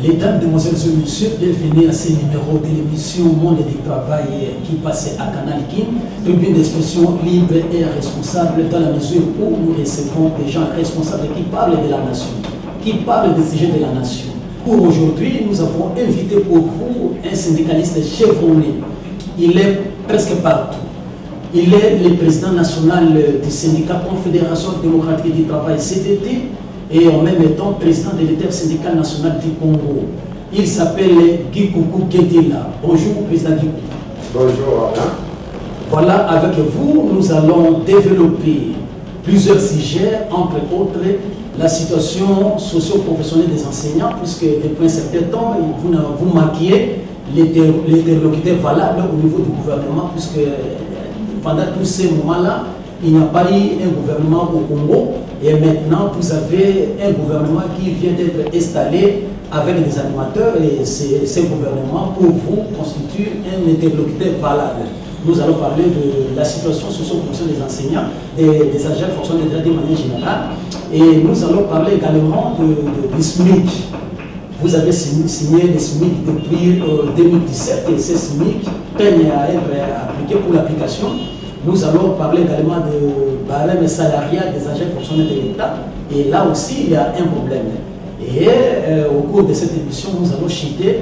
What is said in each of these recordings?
Mesdames, Demoiselles et Messieurs, bienvenue à ce numéro de l'émission Monde du Travail qui passe à Canal King, tribune d'expression libre et responsable dans la mesure où nous recevons des gens responsables qui parlent de la nation, qui parlent des sujets de la nation. Pour aujourd'hui, nous avons invité pour vous un syndicaliste chevronné. Il est presque partout. Il est le président national du syndicat Confédération démocratique du travail CDT et en même temps président de l'inter-syndical national du Congo. Il s'appelle Guy Coucou Guedila. Bonjour président Guy Coucou. Bonjour Alain. Voilà, avec vous, nous allons développer plusieurs sujets, entre autres la situation socio-professionnelle des enseignants, puisque depuis un certain temps, vous maquillez l'interlocuteur valable au niveau du gouvernement, puisque pendant tous ces moments-là, il n'y a pas eu un gouvernement au Congo, et maintenant vous avez un gouvernement qui vient d'être installé avec des animateurs, et ce gouvernement, pour vous, constitue un interlocuteur valable. Nous allons parler de la situation socio-professionnelle des enseignants, des agents fonctionnaires de manière générale, et nous allons parler également de SMIC. Vous avez signé le SMIC depuis 2017 et ces SMIC peinent à être appliqués pour l'application. Nous allons parler également de barème salarial des agents fonctionnaires de l'État. Et là aussi, il y a un problème. Et au cours de cette émission, nous allons chuter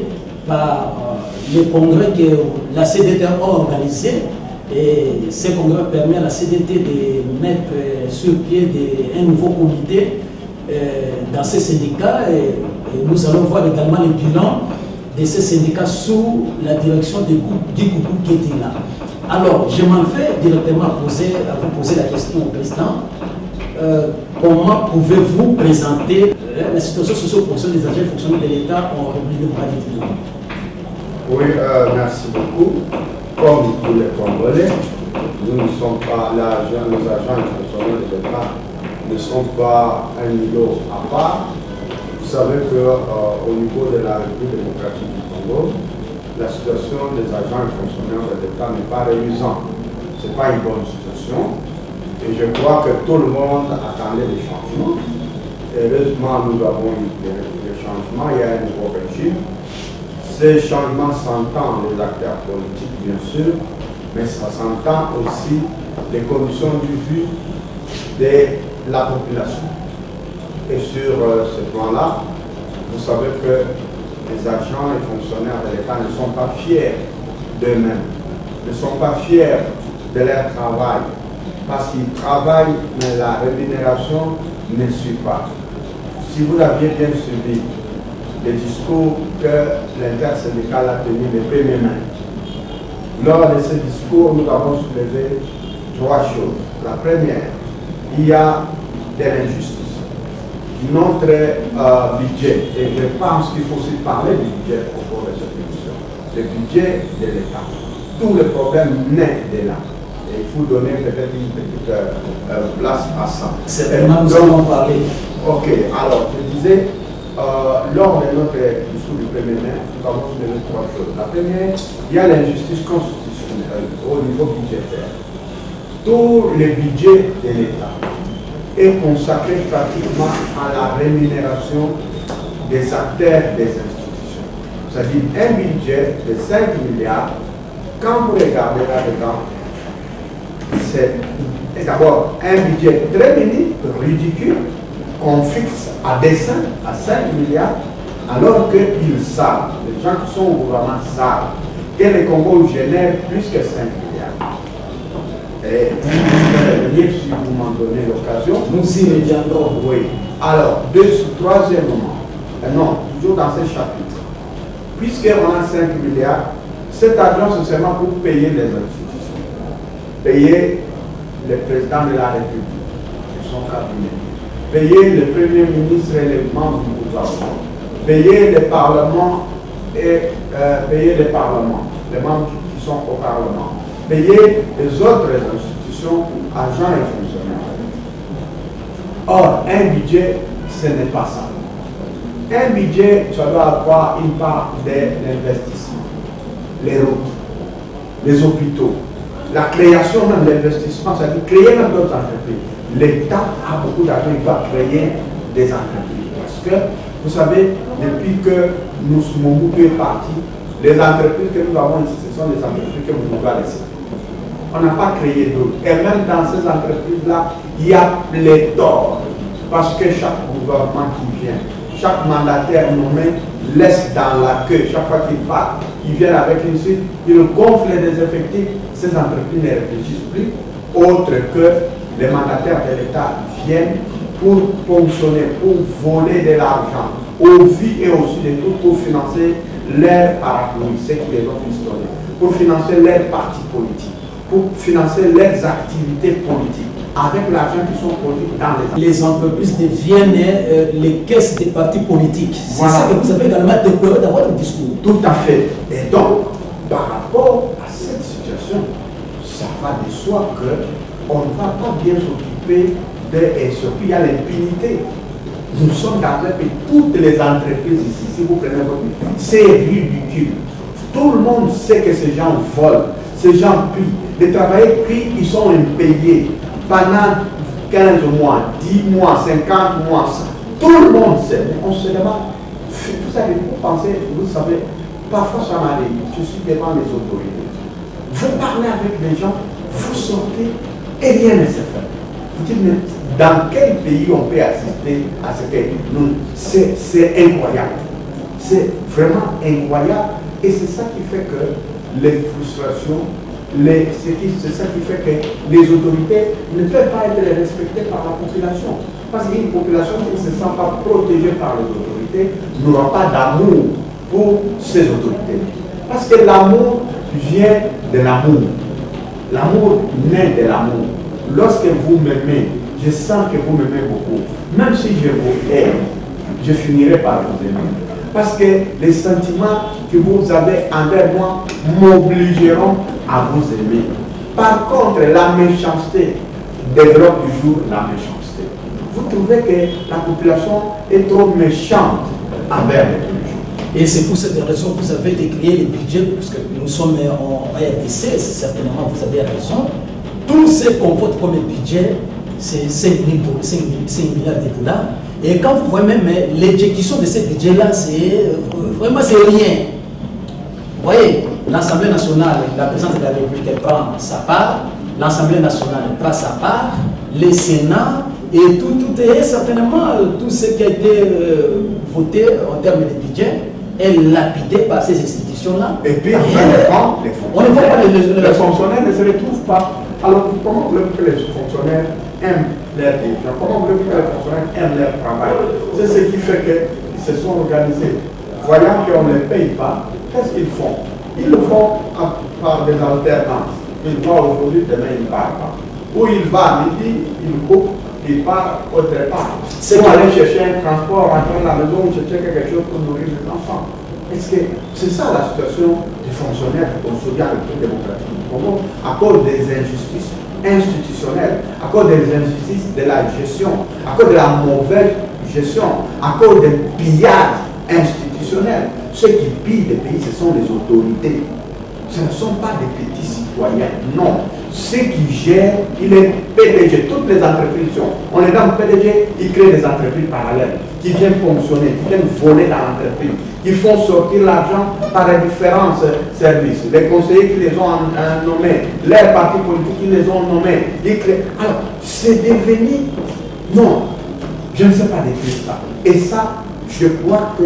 par le congrès que la CDT a organisé. Et ce congrès permet à la CDT de mettre sur pied un nouveau comité dans ces syndicats. Et nous allons voir également le bilan de ces syndicats sous la direction de Guy Coucou Guedila. Alors, je m'en vais directement à vous poser la question au président. Comment pouvez-vous présenter la situation socio-professionnelle des agents fonctionnaires de l'État en République démocratique du Congo? Oui, merci beaucoup. Comme tous les Congolais, nous ne sommes pas les agents fonctionnaires de l'État ne sont pas un niveau à part. Vous savez qu'au niveau de la République démocratique du Congo, la situation des agents et fonctionnaires de l'État n'est pas réjouissante. Ce n'est pas une bonne situation. Et je crois que tout le monde attendait des changements. Heureusement, nous avons eu des changements. Il y a un nouveau régime. Ces changements s'entendent les acteurs politiques, bien sûr, mais ça s'entend aussi les conditions de vie de la population. Et sur ce plan-là, vous savez que les agents et fonctionnaires de l'État ne sont pas fiers d'eux-mêmes, ne sont pas fiers de leur travail, parce qu'ils travaillent, mais la rémunération ne suit pas. Si vous aviez bien suivi le discours que l'intersyndical a tenu les 1er mai, lors de ce discours, nous avons soulevé trois choses. La première, il y a de l'injustice. Notre budget, et je pense qu'il faut aussi parler du budget au cours de cette émission, le budget de l'État. Tout le problème naît de là. Et il faut donner peut-être une petite place à ça. Certainement, nous allons en parler. Ok, alors je disais, lors de notre discours du 1er mai, nous avons soulevé trois choses. La première, il y a l'injustice constitutionnelle au niveau budgétaire. Tout le budget de l'État est consacré pratiquement à la rémunération des acteurs des institutions. C'est-à-dire un budget de 5 milliards, quand vous regardez là-dedans, c'est d'abord un budget très minime, ridicule, qu'on fixe à dessein à 5 milliards, alors qu'ils savent, les gens qui sont au gouvernement savent, que le Congo génère plus que 5 milliards. Et si vous m'en donnez l'occasion, nous y reviendrons. Oui. Alors, troisièmement, non, toujours dans ce chapitre, puisqu'on a 5 milliards, cet argent c'est seulement pour payer les institutions, payer le président de la République et son cabinet, payer le Premier ministre et les membres du gouvernement, payer le Parlement et les membres qui sont au Parlement, payer les autres institutions, agents et fonctionnaires. Or, un budget, ce n'est pas ça. Un budget, ça doit avoir une part de l'investissement. Les routes, les hôpitaux, la création même de l'investissement, c'est-à-dire créer même d'autres entreprises. L'État a beaucoup d'argent, il doit créer des entreprises. Parce que Vous savez, depuis que Mobutu est parti, les entreprises que nous avons ici, ce sont les entreprises que Mobutu a laissées. On n'a pas créé d'autres. Et même dans ces entreprises-là, il y a pléthore. Parce que chaque gouvernement qui vient, chaque mandataire nommé laisse dans la queue, chaque fois qu'il part, ils viennent avec une suite, ils gonflent des effectifs, ces entreprises ne réfléchissent plus, autre que les mandataires de l'État viennent pour ponctionner, pour voler de l'argent, au vu et au su de tout, pour financer leurs parapluies, ceux qui les ont installés, pour financer leurs partis politiques, pour financer leurs activités politiques, avec l'argent qui sont produits dans les entreprises deviennent les caisses des partis politiques. C'est voilà. Ça que vous avez également découvert dans votre discours. Tout à fait. Et donc, par rapport à cette situation, ça va de soi qu'on ne va pas bien s'occuper de... Et surtout, il y a l'impunité. Nous sommes dans un pays, toutes les entreprises ici, si vous prenez votre pays, c'est ridicule. Tout le monde sait que ces gens volent, ces gens pillent. Les travailleurs prient, ils sont impayés. Pendant 15 mois, 10 mois, 50 mois, tout le monde sait. Mais on se demande, vous savez, vous pensez, vous savez, parfois ça m'arrive, je suis devant les autorités. Vous parlez avec les gens, vous sortez et rien ne se fait. Vous dites, mais dans quel pays on peut assister à ce que nous... C'est incroyable. C'est vraiment incroyable. Et c'est ça qui fait que les frustrations, c'est ça qui fait que les autorités ne peuvent pas être respectées par la population. Parce qu'une population qui ne se sent pas protégée par les autorités n'aura pas d'amour pour ces autorités. Parce que l'amour vient de l'amour. L'amour naît de l'amour. Lorsque vous m'aimez, je sens que vous m'aimez beaucoup. Même si je vous aime, je finirai par vous aimer. Parce que les sentiments que vous avez envers moi m'obligeront à vous aimer. Par contre, la méchanceté développe toujours la méchanceté. Vous trouvez que la population est trop méchante envers les gens. Et c'est pour cette raison que vous avez décrié les budgets, parce que nous sommes en RDC, certainement vous avez raison. Tout ce qu'on vote comme budget, c'est 5 milliards de dollars. Et quand vous voyez même l'exécution de ces budgets-là, c'est vraiment rien. Vous voyez, l'Assemblée nationale, la présidence de la République, elle prend sa part, l'Assemblée nationale prend sa part, le Sénat, et tout est certainement tout ce qui a été voté en termes de budget est lapidé par ces institutions-là. Et puis, les fonctionnaires ne se retrouvent pas. Alors, comment voulez-vous que les fonctionnaires aiment leur dirigeants? Comment voulez-vous que les fonctionnaires aiment leur travail? C'est ce qui fait qu'ils se sont organisés. Voyant qu'on ne les paye pas, qu'est-ce qu'ils font? Ils le font par des alternances. Il va aujourd'hui, demain il ne part pas. Ou il va à midi, il coupe, il part autre part. C'est pour aller chercher un transport, rentrer à la maison, chercher quelque chose pour nourrir les enfants. Est-ce que c'est ça la situation des fonctionnaires aujourd'hui en République démocratique du Congo, à cause des injustices institutionnelles, à cause des injustices de la gestion, à cause de la mauvaise gestion, à cause des pillages institutionnels. Ceux qui pillent des pays, ce sont les autorités. Ce ne sont pas des petits citoyens, non. Ceux qui gèrent, il est PDG, toutes les entreprises, on est dans le PDG, ils créent des entreprises parallèles, qui viennent fonctionner, qui viennent voler dans l'entreprise, qui font sortir l'argent par les différents services. Les conseillers qui les ont nommés, les partis politiques qui les ont nommés, ils créent. Alors, c'est devenu... Non, je ne sais pas décrire ça. Et ça, je crois que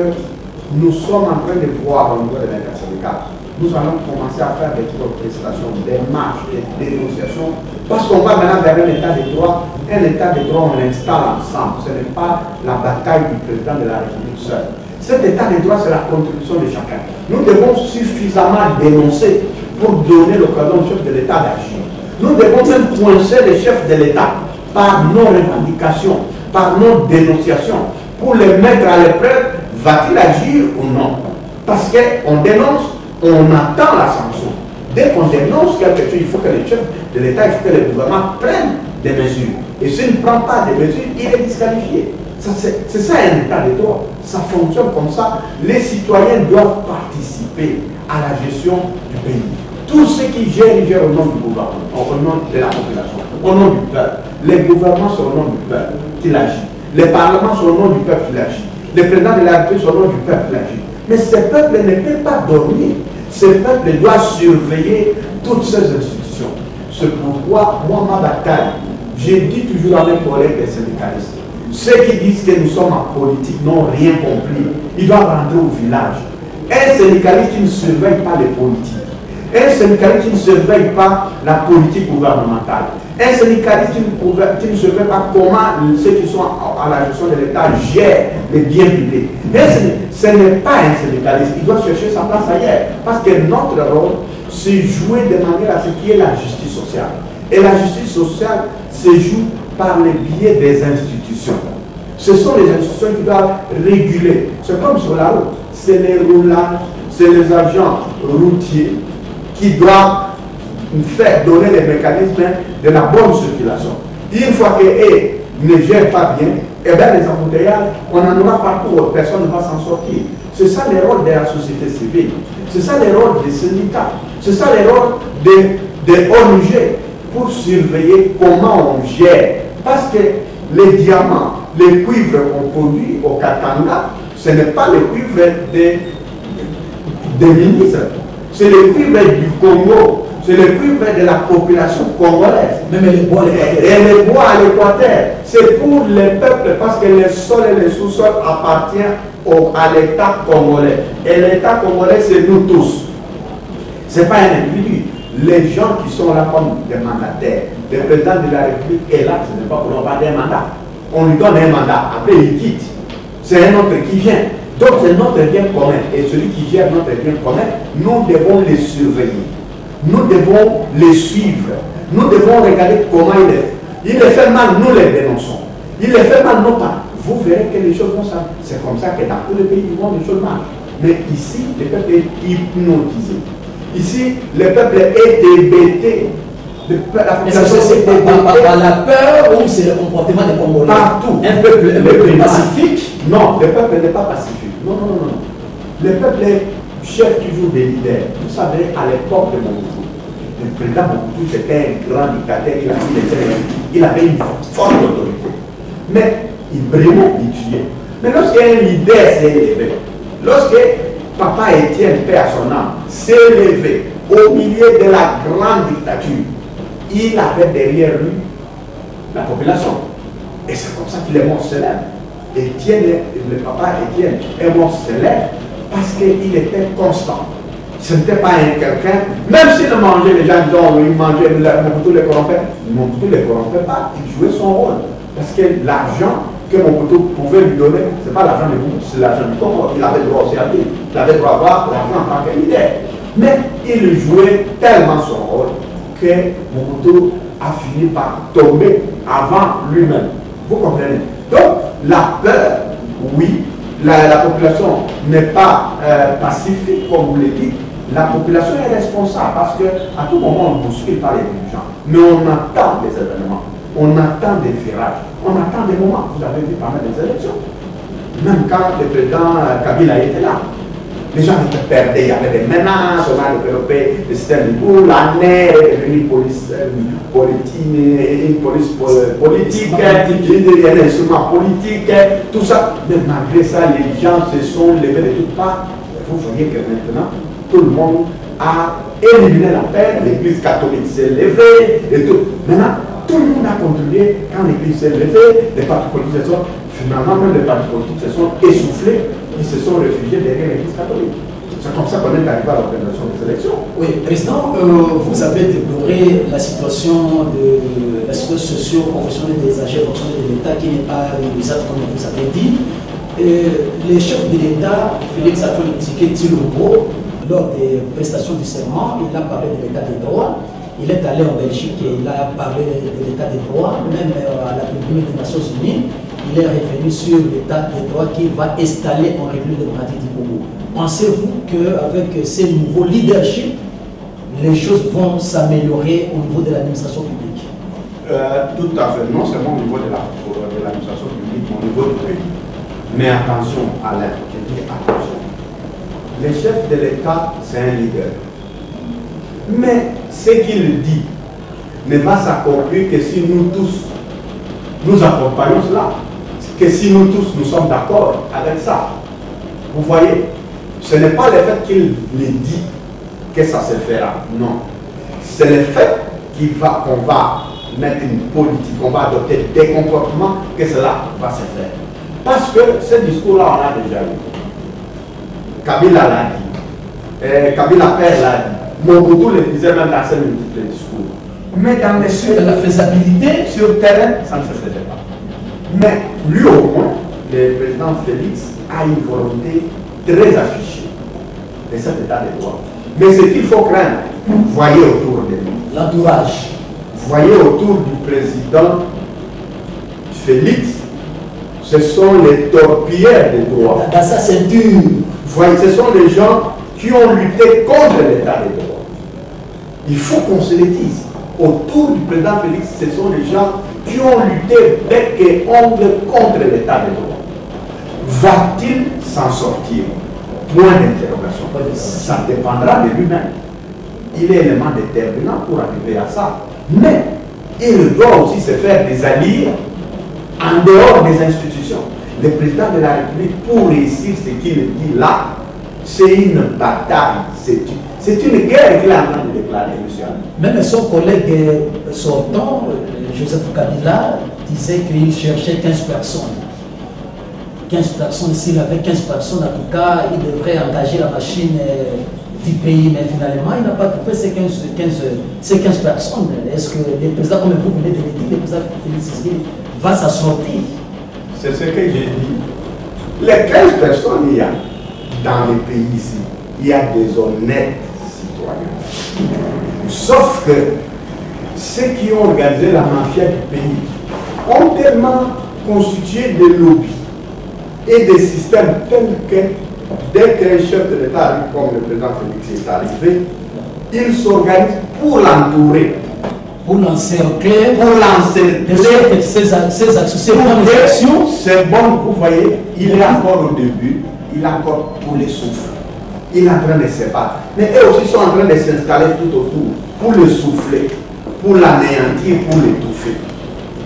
nous sommes en train de voir au niveau de l'intersyndical. Nous allons commencer à faire des protestations, des marches, des dénonciations, parce qu'on va maintenant vers un état de droit. Un état de droit, on l'installe ensemble. Ce n'est pas la bataille du président de la République seul. Cet état de droit, c'est la contribution de chacun. Nous devons suffisamment dénoncer pour donner l'occasion au chef de l'État d'agir. Nous devons même coincer les chefs de l'État par nos revendications, par nos dénonciations, pour les mettre à l'épreuve. Va-t-il agir ou non? Parce qu'on dénonce, on attend la sanction. Dès qu'on dénonce quelque chose, il faut que les chefs de l'État, il faut que le gouvernement prennent des mesures. Et s'il ne prend pas des mesures, il est disqualifié. C'est ça un état de droit. Ça fonctionne comme ça. Les citoyens doivent participer à la gestion du pays. Tous ceux qui gèrent, ils gèrent au nom du gouvernement, au nom de la population, au nom du peuple. Les gouvernements sont au nom du peuple qu'il agit. Les parlements sont au nom du peuple qu'il agit. Le président de la République, c'est au nom du peuple agit. Mais ce peuple ne peut pas dormir. Ce peuple doit surveiller toutes ces institutions. C'est pourquoi, moi, ma bataille, j'ai dit toujours à mes collègues des syndicalistes, ceux qui disent que nous sommes en politique n'ont rien compris. Ils doivent rentrer au village. Un syndicaliste qui ne surveille pas les politiques. Un syndicaliste qui ne surveille pas la politique gouvernementale. Un syndicaliste qui ne surveille pas comment ceux qui sont à la gestion de l'État gèrent les biens publics. Ce n'est pas un syndicaliste. Il doit chercher sa place ailleurs. Parce que notre rôle, c'est jouer de manière à ce qu'il y ait la justice sociale. Et la justice sociale se joue par le biais des institutions. Ce sont les institutions qui doivent réguler. C'est comme sur la route. C'est les roulages, c'est les agents routiers qui doivent faire donner les mécanismes de la bonne circulation. Une fois qu'ils ne gèrent pas bien, eh bien les embouteillages, on en aura partout, personne ne va s'en sortir. C'est ça le rôle de la société civile. C'est ça le rôle des syndicats. C'est ça le rôle des ONG pour surveiller comment on gère. Parce que les diamants, les cuivres qu'on produit au Katanga, ce n'est pas le cuivre des ministres. C'est le cuivre du Congo. C'est le cuivre de la population congolaise. Même les bois à l'Équateur. Et les bois à l'Équateur. C'est pour les peuples parce que les sols et les sous-sols appartiennent à l'État congolais. Et l'État congolais, c'est nous tous. Ce n'est pas un individu. Les gens qui sont là comme des mandataires, le président de la République est là, ce n'est pas pour avoir des mandats. On lui donne un mandat, après il quitte. C'est un autre qui vient. Donc c'est notre bien commun. Et celui qui gère notre bien commun, nous devons les surveiller. Nous devons les suivre. Nous devons regarder comment il est. Il les fait mal, nous les dénonçons. Il les fait mal, non pas. Vous verrez que les choses vont ça. C'est comme ça que dans tous les pays du monde, les choses marchent. Mais ici, le peuple est hypnotisé. Ici, le peuple est hébété. Est-ce que c'est par la peur ou c'est le comportement des Congolais? Partout. Un peuple pacifique? Non, le peuple n'est pas pacifique. Non, non, non, non. Le peuple cherche toujours des leaders. Vous savez, à l'époque de Mobutu, le président Mobutu c'était un grand dictateur, il avait une forte autorité. Mais il brimait, il tuait. Mais lorsqu'un leader s'est élevé, lorsque Papa Étienne, paix à son âme, s'est élevé au milieu de la grande dictature, il avait derrière lui la population. Et c'est comme ça qu'il est mort célèbre. Étienne, le papa Étienne est mort célèbre parce qu'il était constant. Ce n'était pas un quelqu'un, même s'il mangeait, les gens disaient, il mangeait, Mobutu les corrompait. Mobutu ne les corrompait pas, il jouait son rôle. Parce que l'argent que Mobutu pouvait lui donner, ce n'est pas l'argent de Mobutu, c'est l'argent du Congo. Il avait le droit aussi à vivre, il avait le droit à avoir l'argent en tant que leader. Mais il jouait tellement son rôle que Mobutu a fini par tomber avant lui-même. Vous comprenez? Donc, la peur, oui, la population n'est pas pacifique, comme vous le dites. La population est responsable parce qu'à tout moment, on bouscule par les dirigeants. Mais on attend des événements, on attend des virages, on attend des moments. Vous avez vu pendant les élections. Même quand le président Kabila était là, les gens étaient perdus, il y avait des menaces, on a développé le système de boule, l'année est devenue une police politique, il y a des instruments politiques, tout ça. Mais malgré ça, les gens se sont levés de toutes parts. Vous voyez que maintenant, tout le monde a éliminé la paix, l'église catholique s'est levée, et tout. Maintenant, tout le monde a contribué quand l'église s'est levée, les partis politiques se sont, finalement, même les partis politiques se sont essoufflés. Ils se sont réfugiés derrière l'Église catholique. C'est comme ça qu'on est arrivé à l'organisation des élections. Oui, Président, vous avez déploré la situation socio-professionnelle des agents fonctionnaires de l'État qui n'est pas réalisable comme vous avez dit. Le chef de l'État, Félix Antoine Tshisekedi, lors des prestations du serment, il a parlé de l'État des droits. Il est allé en Belgique et il a parlé de l'État des droits, même à la République des Nations Unies. Il est revenu sur l'État des droits qu'il va installer en République démocratique du Congo. Pensez-vous qu'avec ces nouveaux leaderships, les choses vont s'améliorer au niveau de l'administration publique? Tout à fait. Non seulement au niveau de l'administration publique, mais au niveau du pays. Mais attention, Alain, je dis attention. Le chef de l'État, c'est un leader. Mais ce qu'il dit ne va s'accomplir que si nous tous, nous accompagnons cela. que si nous tous nous sommes d'accord avec ça, vous voyez, ce n'est pas le fait qu'il le dit que ça se fera, non. C'est le fait qu'on va mettre une politique, qu'on va adopter des comportements que cela va se faire. Parce que ce discours-là, on l'a déjà eu. Kabila l'a dit. Kabila père l'a dit. Mobutu le disait même dans ses multiples discours. Mais dans les Sur la faisabilité, sur le terrain, ça ne se faisait pas. Mais lui au moins, le président Félix a une volonté très affichée de cet état de droit. Mais ce qu'il faut craindre, voyez autour de nous. l'entourage. Voyez autour du président Félix, ce sont les torpilleurs des droits. Dans sa ceinture. Voyez, ce sont les gens qui ont lutté contre l'état de droit. Il faut qu'on se le dise. Autour du président Félix, ce sont les gens qui ont lutté bec et ongle contre l'état de droit. Va-t-il s'en sortir? Point d'interrogation. Ça dépendra de lui-même. Il est élément déterminant pour arriver à ça. Mais il doit aussi se faire des alliés en dehors des institutions. Le président de la République, pour réussir ce qu'il dit là, c'est une bataille. C'est une guerre qu'il est en train de déclarer, monsieur. Même son collègue sortant, Joseph Kabila, disait qu'il cherchait 15 personnes. 15 personnes, s'il avait 15 personnes, en tout cas, il devrait engager la machine du pays. Mais finalement, il n'a pas trouvé ces 15 personnes. Est-ce que le président, comme vous venez de le dire, le président Félix Tshisekedi va s'en sortir? C'est ce que j'ai dit. Les 15 personnes, il y a dans le pays ici, il y a des honnêtes citoyens. Sauf que ceux qui ont organisé la mafia du pays ont tellement constitué des lobbies et des systèmes tels que dès qu'un chef de l'État arrive, comme le président Félix est arrivé, il s'organise pour l'entourer. Pour l'encercler, pour l'encercler, ces actions. C'est bon, vous voyez, il est encore au début, il est encore pour les souffles. Il est en train de se battre. Mais eux aussi sont en train de s'installer tout autour pour le souffler, pour l'anéantir, pour l'étouffer.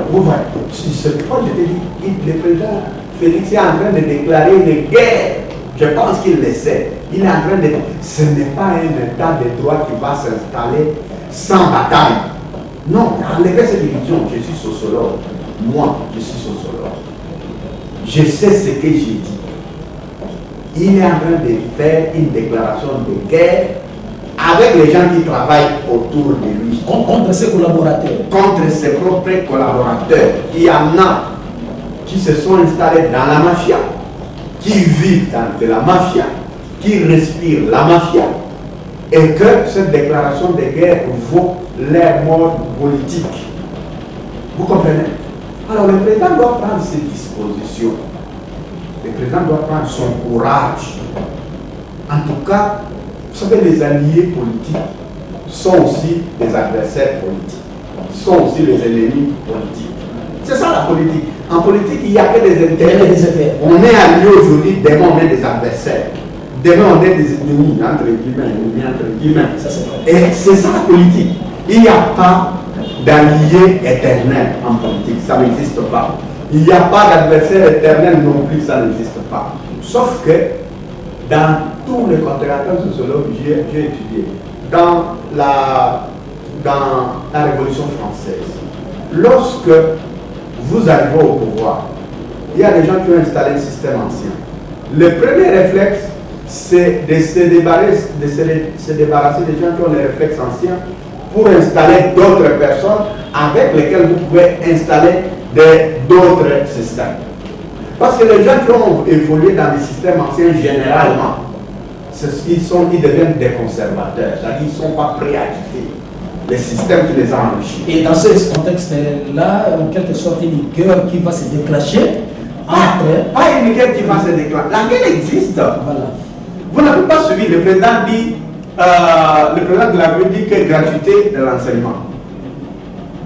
Vous voyez, c'est pourquoi je te dis, le président Félix est en train de déclarer une guerre. Je pense qu'il le sait. Il est en train de... Ce n'est pas un état de droit qui va s'installer sans bataille. Non, enlevez cette illusion. Je suis sociologue. Moi, je suis sociologue. Je sais ce que j'ai dit. Il est en train de faire une déclaration de guerre avec les gens qui travaillent autour de lui. Contre ses collaborateurs. Contre ses propres collaborateurs. Il y en a qui se sont installés dans la mafia, qui vivent dans de la mafia, qui respirent la mafia, et que cette déclaration de guerre vaut leur mort politique. Vous comprenez? Alors le président doit prendre ses dispositions. Le président doit prendre son courage. En tout cas, vous savez, les alliés politiques sont aussi des adversaires politiques, sont aussi les ennemis politiques. C'est ça la politique. En politique, il n'y a que des intérêts. On est alliés aujourd'hui, demain on est des adversaires. Demain on est des ennemis, entre guillemets. Et c'est ça la politique. Il n'y a pas d'alliés éternels en politique, ça n'existe pas. Il n'y a pas d'adversaire éternel non plus, ça n'existe pas. Sauf que dans tous les conservateurs sociologues que j'ai étudiés, dans la Révolution française, lorsque vous arrivez au pouvoir, il y a des gens qui ont installé un système ancien. Le premier réflexe, c'est de se débarrasser des gens qui ont les réflexes anciens pour installer d'autres personnes avec lesquelles vous pouvez installer d'autres systèmes. Parce que les gens qui ont évolué dans les systèmes anciens, généralement, ils deviennent des conservateurs, c'est-à-dire qu'ils ne sont pas prêts à quitter les systèmes qui les ont enrichis. Et dans ce contexte-là, en quelque sorte, une guerre qui va se déclencher entre... Pas une guerre qui va se déclencher. La guerre existe. Voilà. Vous n'avez pas suivi, le président dit, le président de la République dit que gratuité de l'enseignement.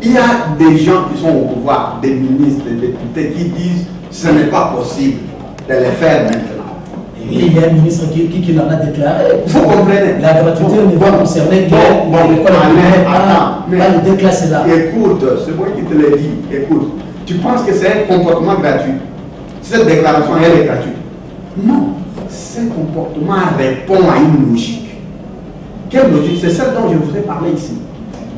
Il y a des gens qui sont au pouvoir, des ministres, des députés qui disent ce n'est pas possible de le faire maintenant. Il y a un ministre qui l'en a déclaré. Vous comprenez? La gratuité ne va concerner que l'école pas le déclasser là. Écoute, c'est moi qui te l'ai dit. Écoute, tu penses que c'est un comportement gratuit? cette déclaration, elle est gratuite. Non, ce comportement répond à une logique. Quelle logique? C'est celle dont je vous ai parlé ici.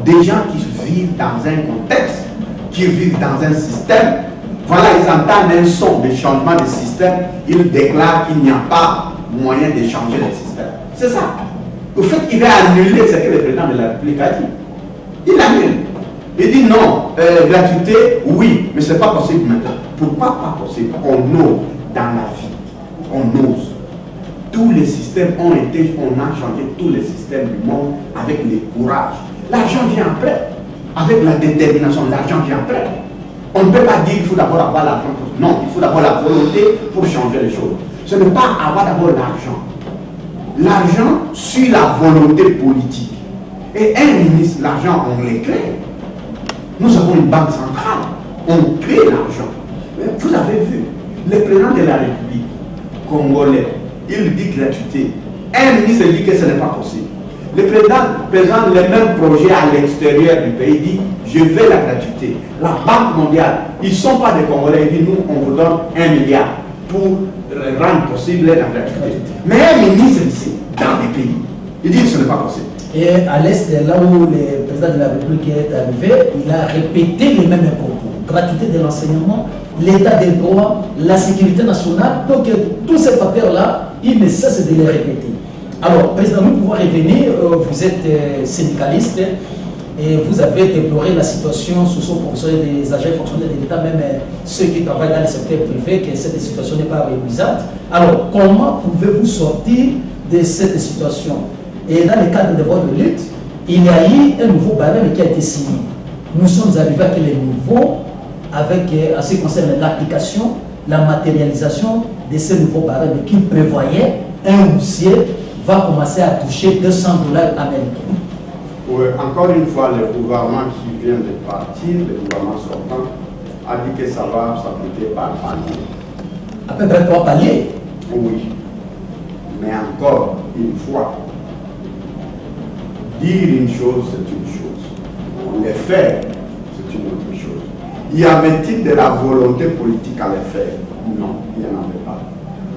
Des gens qui vivent dans un contexte, qui vivent dans un système. Voilà, ils entendent un son de changement de système, ils déclarent qu'il n'y a pas moyen de changer le système. C'est ça. Au fait, il va annuler ce que le président de la République a dit. Il annule. Il dit non, gratuité, oui, mais ce n'est pas possible maintenant. Pourquoi pas possible? On ose dans la vie. On ose. Tous les systèmes ont été, on a changé tous les systèmes du monde avec le courage. L'argent vient après. Avec la détermination, l'argent vient après. On ne peut pas dire qu'il faut d'abord avoir l'argent. Non, il faut d'abord la volonté pour changer les choses. Ce n'est pas avoir d'abord l'argent. L'argent suit la volonté politique. Et un ministre, l'argent, on les crée. Nous avons une banque centrale. On crée l'argent. Vous avez vu, le président de la République congolais, il dit gratuité. Un ministre dit que ce n'est pas possible. Le président présente les mêmes projets à l'extérieur du pays, dit je veux la gratuité. La Banque mondiale, ils ne sont pas des Congolais, ils disent nous on vous donne 1 milliard pour rendre possible la gratuité. Mais un ministre ici, dans les pays, il dit que ce n'est pas possible. Et à l'Est, là où le président de la République est arrivé, il a répété les mêmes propos. Gratuité de l'enseignement, l'état des droits, la sécurité nationale. Donc tous ces facteurs-là, il ne cesse de les répéter. Alors, président, nous pouvons revenir, vous êtes syndicaliste et vous avez déploré la situation socio-professionnelle des agents fonctionnaires de l'État, même ceux qui travaillent dans le secteur privé, que cette situation n'est pas réalisante. Alors, comment pouvez-vous sortir de cette situation? Et dans le cadre de votre lutte, il y a eu un nouveau barème qui a été signé. Nous sommes arrivés à quel niveau avec, en ce qui concerne l'application, la matérialisation de ce nouveau barème qui prévoyait un dossier va commencer à toucher 200 $ américains. Oui, encore une fois, le gouvernement qui vient de partir, le gouvernement sortant, a dit que ça va s'appliquer par palier. À peu près 3 paliers. Oui. Mais encore une fois, dire une chose, c'est une chose. Le faire, c'est une autre chose. Y avait-il de la volonté politique à le faire? Non, il n'y en avait pas.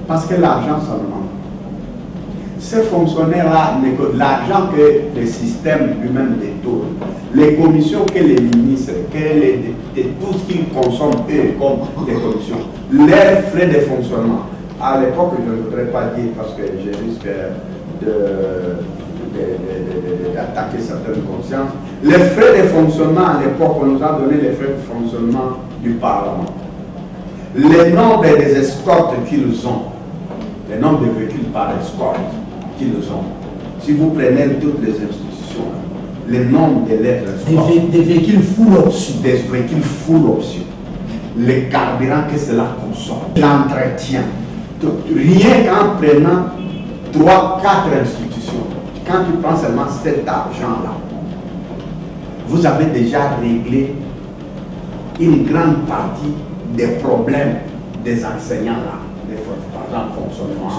Parce que l'argent, ça ne manque. Ces fonctionnaires-là, l'argent que le système lui-même détourne, les commissions que les ministres, que les députés, tout ce qu'ils consomment eux comme des commissions, leurs frais de fonctionnement. À l'époque, je ne voudrais pas dire parce que je risque d'attaquer certaines consciences. Les frais de fonctionnement à l'époque, on nous a donné les frais de fonctionnement du Parlement. Le nombre des escortes qu'ils ont, le nombre de véhicules par escorte qu'ils ont. Si vous prenez toutes les institutions, le nombre de lettres des véhicules full option. Des véhicules full option. Le carburant que cela consomme, l'entretien. Rien qu'en prenant 3, 4 institutions, quand tu prends seulement cet argent-là, vous avez déjà réglé une grande partie des problèmes des enseignants-là. Par exemple, fonctionnement,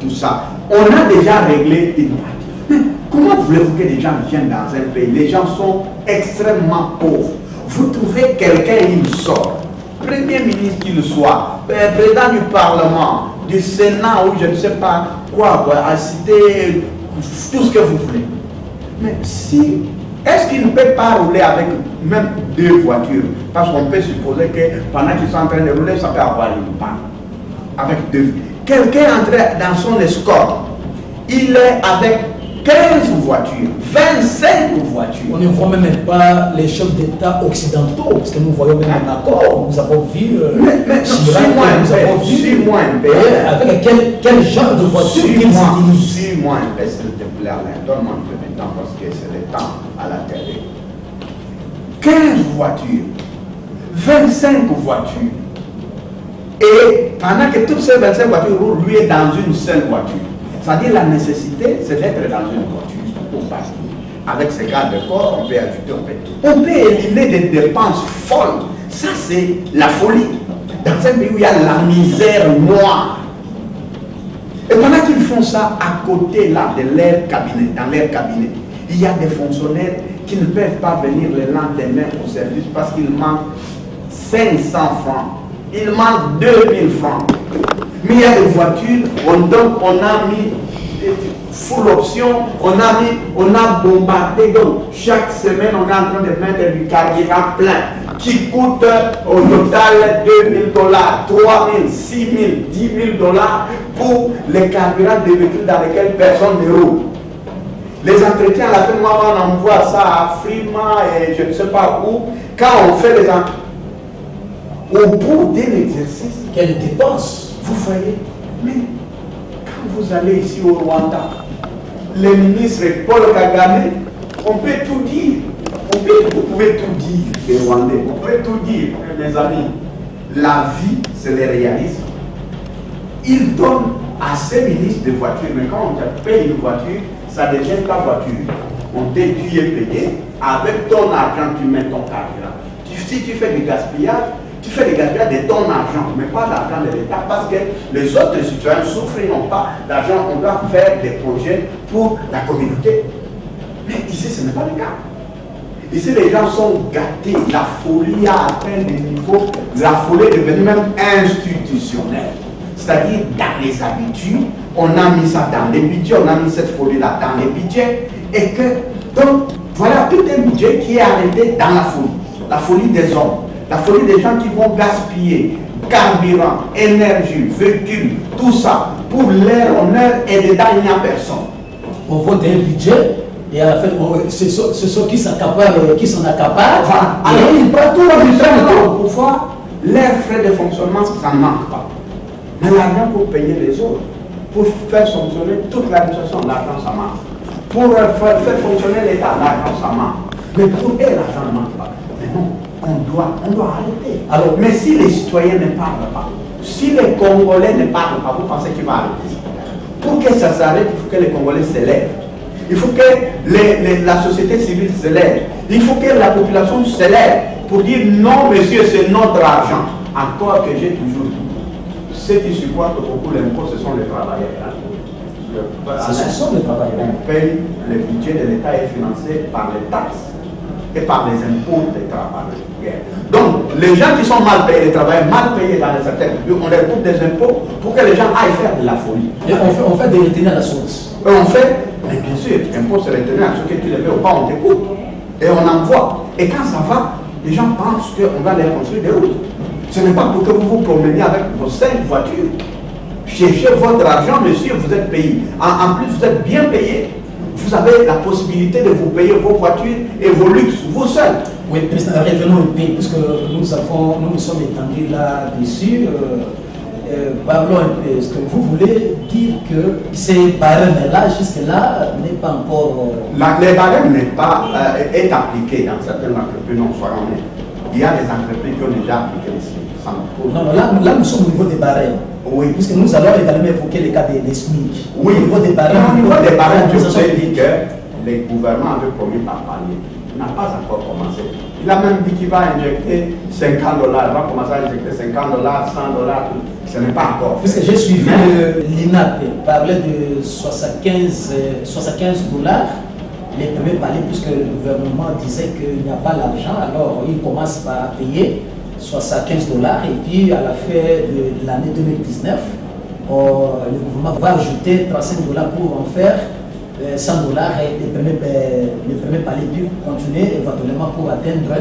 tout ça. On a déjà réglé une partie. Mais comment voulez-vous que les gens viennent dans un pays? Les gens sont extrêmement pauvres. Vous trouvez quelqu'un, il sort. Premier ministre qu'il soit, président du Parlement, du Sénat, ou je ne sais pas quoi, à citer tout ce que vous voulez. Mais si, est-ce qu'il ne peut pas rouler avec même 2 voitures? Parce qu'on peut supposer que pendant qu'ils sont en train de rouler, ça peut avoir une panne. Avec 2. Quelqu'un entre dans son escorte, il est avec 15 voitures, 25 voitures. On ne voit même pas les chefs d'État occidentaux, parce que nous voyons même un accord, nous avons vu... Suis-moi un peu. Avec quel genre de voiture qu'ils utilisent? Suis-moi un peu, s'il te plaît, Alain. Donne-moi un peu de temps, parce que c'est le temps à la télé. 15 voitures, 25 voitures. Et pendant que toutes ces 25 voitures roulent, lui est dans une seule voiture. C'est-à-dire la nécessité, c'est d'être dans une voiture pour partir. Avec ces gardes de corps, on peut ajouter, on peut éliminer des dépenses folles. Ça, c'est la folie. Dans un pays où il y a la misère noire. Et pendant qu'ils font ça, à côté là, de leur cabinet, dans leur cabinet, il y a des fonctionnaires qui ne peuvent pas venir le lendemain au service parce qu'il manque 500 francs il manque 2000 francs. Mais il y a des voitures, donc on a mis full option, on a bombardé. Donc chaque semaine, on est en train de mettre du carburant plein qui coûte au total 2000 $, 3000, 6000, 10 000 $ pour les carburants des véhicules dans lesquels personne ne roule. Les entretiens, à la fin de mois, on envoie ça à Frima et je ne sais pas où. Quand on fait les entretiens, au bout d'un exercice, quelle dépense, vous voyez, mais quand vous allez ici au Rwanda, le ministre Paul Kagame, on peut tout dire. Vous pouvez tout dire, les Rwandais, vous pouvez tout dire, mes amis. La vie, c'est le réalisme. Il donne à ces ministres des voitures, mais quand on te paye une voiture, ça devient ta voiture. Tu es payé, avec ton argent, tu mets ton carburant. Si tu fais du gaspillage, tu fais du gaspillage de ton argent, mais pas l'argent de l'État, parce que les autres citoyens souffrent, ils n'ont pas d'argent. On doit faire des projets pour la communauté. Mais ici, ce n'est pas le cas. Ici, les gens sont gâtés. La folie a atteint des niveaux. La folie est devenue même institutionnelle. C'est-à-dire, dans les habitudes, on a mis ça dans les budgets, on a mis cette folie-là dans les budgets. Et que, donc, voilà tout un budget qui est arrêté dans la folie. La folie des hommes. La folie des gens qui vont gaspiller carburant, énergie, véhicules, tout ça, pour leur honneur, et dedans, il n'y a personne. On vote un budget. Et à la fin, c'est ceux qui s'en accaparent. Voilà. Alors, ils prennent tout le temps pour pouvoir, leurs frais de fonctionnement, ça ne manque pas. Mais l'argent pour payer les autres, pour faire fonctionner toute l'administration, l'argent, ça manque. Pour faire fonctionner l'État, l'argent, ça manque. Mais pour eux, l'argent ne manque pas. Mais non, on doit arrêter. Alors, mais si les citoyens ne parlent pas, si les Congolais ne parlent pas, vous pensez qu'ils vont arrêter? Pour que ça s'arrête, il faut que les Congolais s'élèvent. Il faut que la société civile se lève. Il faut que la population se lève pour dire non, monsieur, c'est notre argent. Encore que j'ai toujours dit, ceux qui supportent beaucoup l'impôt, ce sont les travailleurs. Ce sont les travailleurs. On paye, le budget de l'État est financé par les taxes et par les impôts des travailleurs. Donc, les gens qui sont mal payés, les travailleurs mal payés dans les certains pays, on leur coupe des impôts pour que les gens aillent faire de la folie. Et on fait des retenues à la source. On fait, mais bien sûr, l'impôt c'est retenir à ce que tu le fais ou pas, on te coupe. Et on envoie. Et quand ça va, les gens pensent qu'on va leur construire des routes. Ce n'est pas pour que vous vous promeniez avec vos 5 voitures. Cherchez votre argent, monsieur, vous êtes payé. En plus, vous êtes bien payé. Vous avez la possibilité de vous payer vos voitures et vos luxes, vous seuls. Oui, président, revenons un peu, puisque nous sommes étendus là-dessus. Parlons un peu. Est-ce que vous voulez dire que ces barèmes-là, jusque-là, n'est pas encore... Les barèmes n'est pas est appliqué dans certaines entreprises, non, soyons honnêtes. Il y a des entreprises qui ont déjà appliqué ici. Non, là, nous sommes au niveau des barèmes. Oui. Puisque nous allons également évoquer le cas des SMIC. Oui. Au niveau des barèmes. Au niveau des barèmes, je vous ai dit que le gouvernement avait promis par palier. Il n'a pas encore commencé. Il a même dit qu'il va injecter 50 $. Il va commencer à injecter 50 $, 100 $. Ce n'est pas encore. Puisque j'ai suivi l'INAP parler de 75 $. Les premiers paliers, puisque le gouvernement disait qu'il n'y a pas l'argent, alors il commence par payer 75 $, et puis à la fin de l'année 2019, le gouvernement va ajouter 35 $ pour en faire 100 $, et les premiers paliers puis continuer éventuellement pour atteindre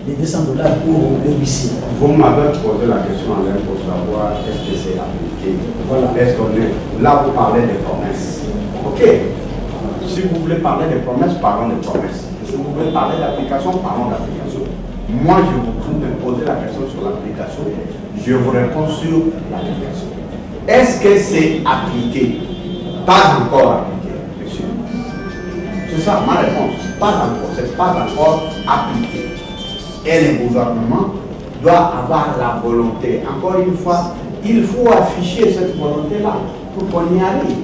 les 200 $ pour le huissier. Vous m'avez posé la question à l'air pour savoir est-ce que c'est appliqué. Voilà. Est-ce qu'on est là, vous parlez des promesses. Ok. Si vous voulez parler des promesses, parlons des promesses. Si vous voulez parler d'application, parlons d'application. Moi, vous me posez la question sur l'application, je vous réponds sur l'application. Est-ce que c'est appliqué? Pas encore appliqué, monsieur. C'est ça ma réponse. Pas encore, c'est pas encore appliqué. Et le gouvernement doit avoir la volonté. Encore une fois, il faut afficher cette volonté-là pour qu'on y arrive.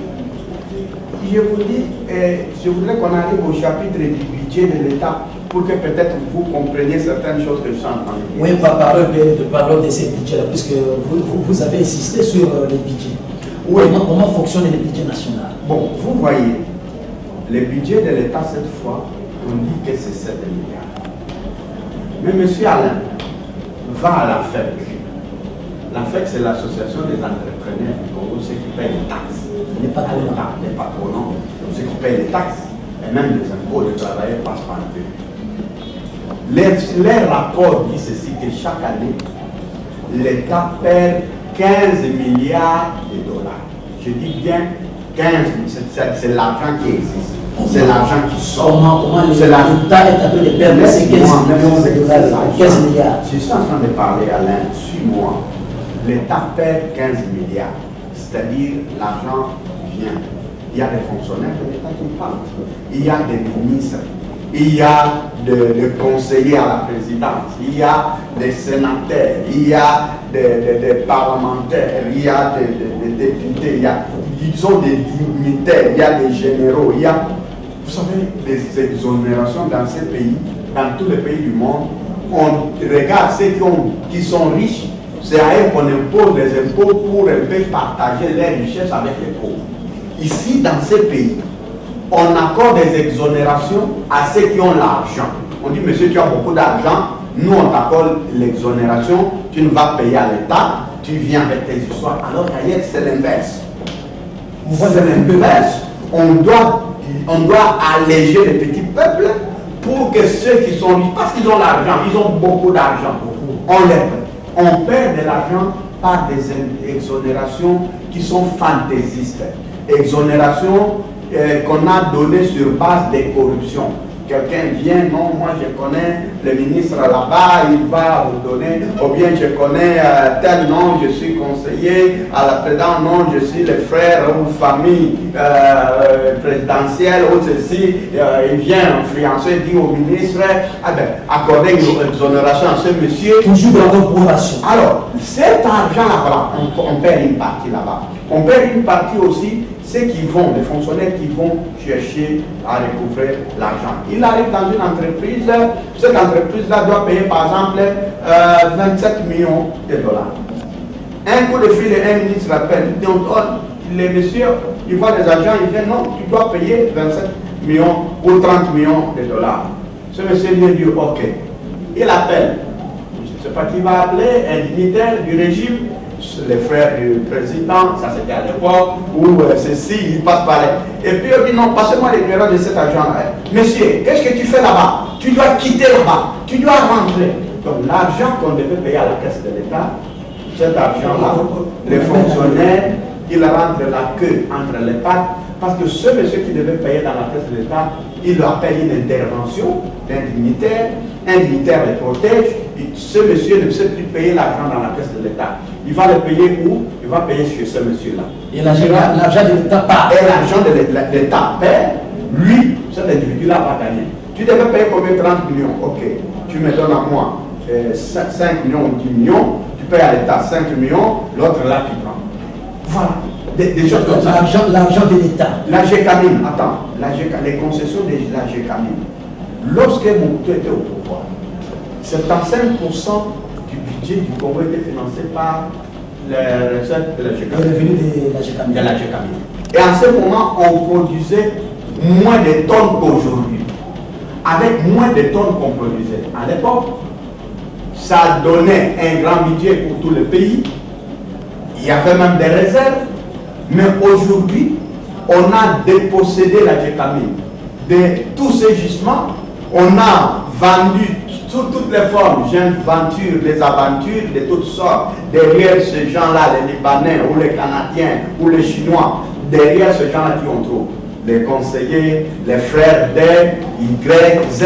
Je vous dis, je voudrais qu'on arrive au chapitre du budget de l'État pour que peut-être vous compreniez certaines choses que je suis en train de dire. Oui, parlons de ces budgets-là, puisque vous avez insisté sur les budgets. Oui. Comment fonctionne le budget national? Bon, vous voyez, le budget de l'État, cette fois, on dit que c'est 7 milliards. Mais M. Alain va à la FEC L'AFEC, c'est l'association des entrepreneurs du Congo, ceux qui payent les taxes. Les patronats, ceux qui payent les taxes, et même les impôts de travailleurs passent par eux. Les rapports disent ceci, que chaque année, l'État perd 15 milliards de dollars. Je dis bien 15, c'est l'argent qui existe. C'est l'argent qui sort. Comment l'État est appelé de perdre ces 15 millions de dollars, 15 milliards. Je suis en train de parler, Alain, suis-moi. L'État perd 15 milliards. C'est-à-dire, l'argent vient. Il y a des fonctionnaires de l'État qui partent. Il y a des ministres. Il y a des conseillers à la présidence. Il y a des sénateurs. Il y a des parlementaires. Il y a des députés. Ils ont des dignitaires. Il y a des généraux. Il y a, vous savez, des exonérations dans ces pays, dans tous les pays du monde. On regarde ceux qui sont riches. C'est à eux qu'on impose les impôts pour un peu partager les richesses avec les pauvres. Ici, dans ces pays, on accorde des exonérations à ceux qui ont l'argent. On dit, monsieur, tu as beaucoup d'argent, nous on t'accorde l'exonération, tu ne vas payer à l'État, tu viens avec tes histoires. Alors qu'ailleurs, c'est l'inverse. C'est l'inverse. On doit alléger les petits peuples pour que ceux qui sont riches, parce qu'ils ont l'argent, ils ont beaucoup d'argent, on perd de l'argent par des exonérations qui sont fantaisistes. Exonérations qu'on a données sur base des corruptions. Quelqu'un vient, non, moi je connais le ministre là-bas, il va vous donner, ou bien je connais tel nom, je suis conseiller à la présidence, non, je suis le frère ou famille présidentielle, ou ceci, il vient influencer, dit au ministre, ah ben, accorder une exonération à ce monsieur. Toujours dans la corporation. Alors, cet argent là-bas, on perd une partie là-bas. On perd une partie aussi, ceux qui vont, les fonctionnaires qui vont chercher à recouvrer l'argent. Il arrive dans une entreprise, cette entreprise-là doit payer par exemple 27 millions de dollars. Un coup de fil et un ministre appelle, donc les messieurs, ils voient des agents, ils disent non, tu dois payer 27 millions ou 30 millions de dollars. Ce monsieur lui dit ok. Il appelle, je ne sais pas qui va appeler, un dignitaire du régime, les frères du président, ça c'était à l'époque, où ceci, il passe par là. Et puis il dit non, passez-moi les numéros de cet argent-là. Monsieur, qu'est-ce que tu fais là-bas? Tu dois quitter là-bas, tu dois rentrer. Donc l'argent qu'on devait payer à la caisse de l'État, cet argent-là, les fonctionnaires, ils rentrent la queue entre les pattes, parce que ce monsieur qui devait payer dans la caisse de l'État, il appelle une intervention d'un dignitaire, un dignitaire le protège, et ce monsieur ne sait plus payer l'argent dans la caisse de l'État. Il va le payer où? Il va payer chez ce monsieur-là. Et l'argent de l'État part. Et l'argent de l'État perd, lui, cet individu-là va gagner. Tu devais payer combien? 30 millions. Ok, tu me donnes à moi 5 millions ou 10 millions, tu payes à l'État 5 millions, l'autre là tu prends. Voilà, des choses comme ça. L'argent de l'État. La GECAMIN, attends, les concessions de la GECAMIN. Lorsque Mobutu était au pouvoir, 75% du budget du Congo était financé par les recettes de la GECAMIN. Le revenu de la GECAMIN. Et en ce moment, on produisait moins de tonnes qu'aujourd'hui. Avec moins de tonnes qu'on produisait. À l'époque, ça donnait un grand budget pour tout le pays. Il y avait même des réserves. Mais aujourd'hui, on a dépossédé la GECAMIN de tous ces gisements. On a vendu sous toutes les formes, j'aventure, les aventures de toutes sortes. Derrière ces gens-là, les Libanais ou les Canadiens ou les Chinois, derrière ces gens-là qui on trouve les conseillers, les frères D, Y, Z,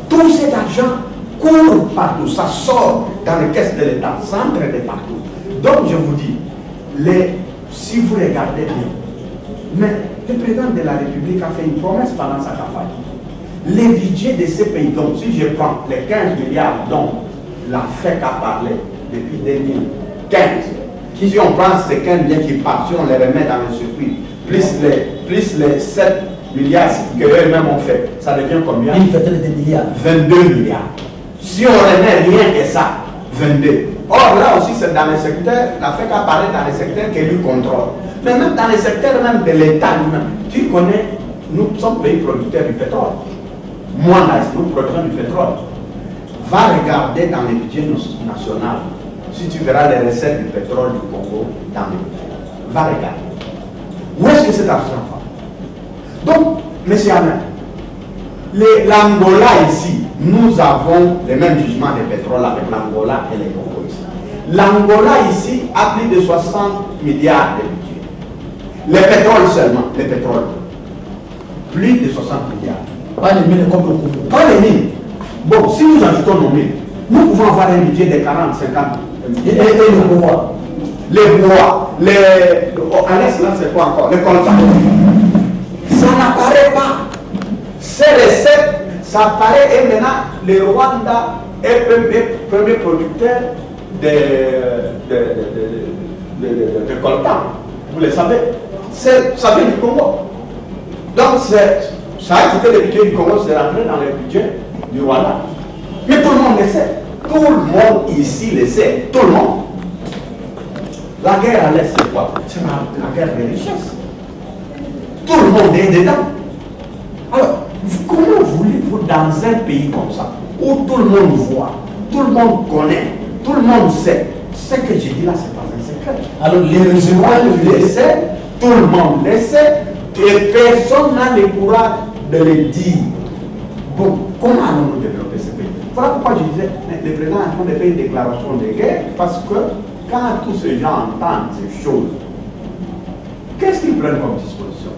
tout cet argent court partout, ça sort dans les caisses de l'État, ça entre de partout. Donc je vous dis, si vous regardez bien, mais le président de la République a fait une promesse pendant sa campagne. Les budgets de ces pays, donc si je prends les 15 milliards dont la FEC a parlé depuis 2015, si on prend ces 15 milliards qui partent, si on les remet dans le circuit, plus les 7 milliards qu'eux-mêmes ont fait, ça devient combien? Une vingtaine de milliards. 22 milliards. Si on remet rien que ça, 22. Or là aussi c'est dans les secteurs, la FEC a parlé dans les secteurs qu'elle lui contrôle. Mais même dans les secteurs même de l'État lui-même, tu connais, nous sommes pays producteurs du pétrole. Moi, là, nous produisons du pétrole. Va regarder dans les budgets nationaux si tu verras les recettes du pétrole du Congo dans le budget. Va regarder. Où est-ce que cet argent va? Donc, M. Alain, l'Angola ici, nous avons les mêmes jugements de pétrole avec l'Angola et les Congo ici. L'Angola ici a plus de 60 milliards de budget. Le pétrole seulement, le pétrole. Plus de 60 milliards. Pas les mines comme le Congo. Pas les mines. Bon, si nous ajoutons nos mines, nous pouvons avoir un budget de 40, 50 Et le bois. Les bois, les... À l'est, là, c'est quoi encore? Les coltans. Ça n'apparaît pas. Ces recettes, ça apparaît et maintenant, le Rwanda est le premier producteur de coltans. Vous le savez. Ça vient du Congo. Donc, ça a quitté le budget du Congo, c'est rentré dans le budget du Rwanda. Mais tout le monde le sait. Tout le monde ici le sait. Tout le monde. La guerre à l'Est, c'est quoi? C'est la guerre des richesses. Tout le monde est dedans. Alors, comment voulez-vous dans un pays comme ça, où tout le monde voit, tout le monde connaît, tout le monde sait, ce que j'ai dit là, c'est pas un secret. Alors, les résultats, le sait, tout le monde le sait, et personne n'a le courage de le dire. Bon, comment allons-nous développer ce pays? Voilà pourquoi je disais, le président est en train de faire une déclaration de guerre, parce que quand tous ces gens entendent ces choses, qu'est-ce qu'ils prennent comme disposition?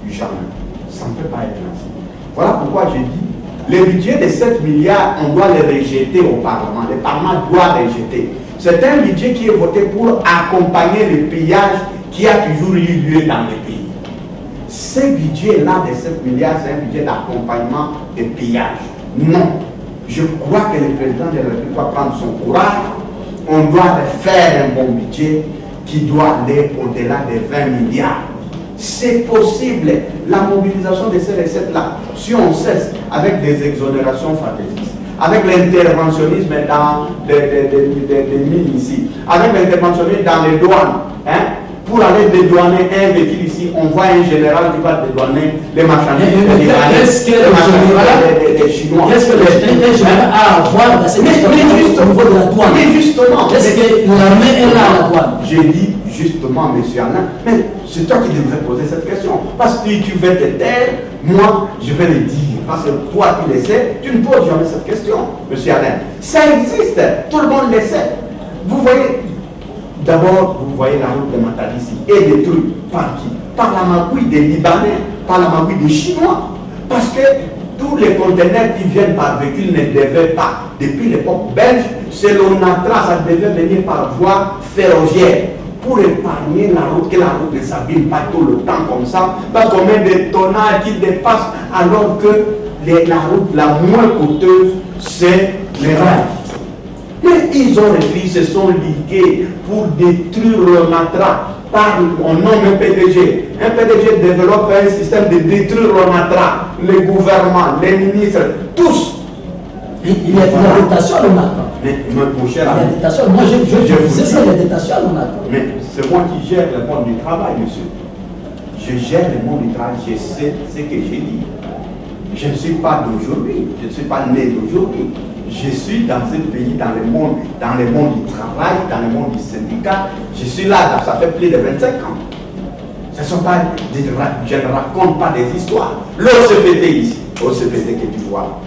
Jamais. Ça ne peut pas être ainsi. Voilà pourquoi je dis, le budget de 7 milliards, on doit le rejeter au Parlement. Le Parlement doit rejeter. C'est un budget qui est voté pour accompagner le pillage qui a toujours eu lieu dans le pays. Ce budget-là de 7 milliards, c'est un budget d'accompagnement de pillage. Non. Je crois que le président de la République doit prendre son courage. On doit faire un bon budget qui doit aller au-delà des 20 milliards. C'est possible. La mobilisation de ces recettes-là, si on cesse avec des exonérations fantaisistes, avec l'interventionnisme dans les mines ici, avec l'interventionnisme dans les douanes, hein, pour aller dédouaner un véhicule ici, on voit un général qui va dédouaner les marchandises des Chinois. Qu'est-ce que le général a à voir dans cette histoire au niveau de la douane? Mais justement, est-ce que l'armée est là à la douane? J'ai dit justement, monsieur Alain, mais c'est toi qui devrais poser cette question. Parce que tu veux te taire, moi, je vais le dire. Parce que toi, tu le sais, tu ne poses jamais cette question, monsieur Alain. Ça existe, tout le monde le sait. Vous voyez, d'abord, vous voyez la route de Matadi ici, et détruite par qui? Par la magouille des Libanais, par la magouille des Chinois. Parce que tous les conteneurs qui viennent par véhicule ne devaient pas, depuis l'époque belge, c'est l'ONATRA, ça devait venir par voie ferroviaire pour épargner la route, que la route ne s'abîme pas tout le temps comme ça, parce qu'on met des tonnages qui dépassent, alors que la route la moins coûteuse, c'est les rails. Mais ils ont refusé, se sont ligués pour détruire l'ONATRA. On nomme un PDG. Un PDG développe un système de détruire l'ONATRA. Le gouvernement, les ministres, tous. Il y a une détention à l'ONATRA. Mais mon cher ami, moi je disais ça, la détention à l'ONATRA. Mais c'est moi qui gère le monde du travail, monsieur. Je gère le monde du travail, je sais ce que j'ai dit. Je ne suis pas d'aujourd'hui, je ne suis pas né d'aujourd'hui. Je suis dans ce pays, dans le monde du travail, dans le monde du syndicat. Je suis là, ça fait plus de 25 ans. Ce ne sont pas je ne raconte pas des histoires. L'OCPT ici, OCPT que tu vois.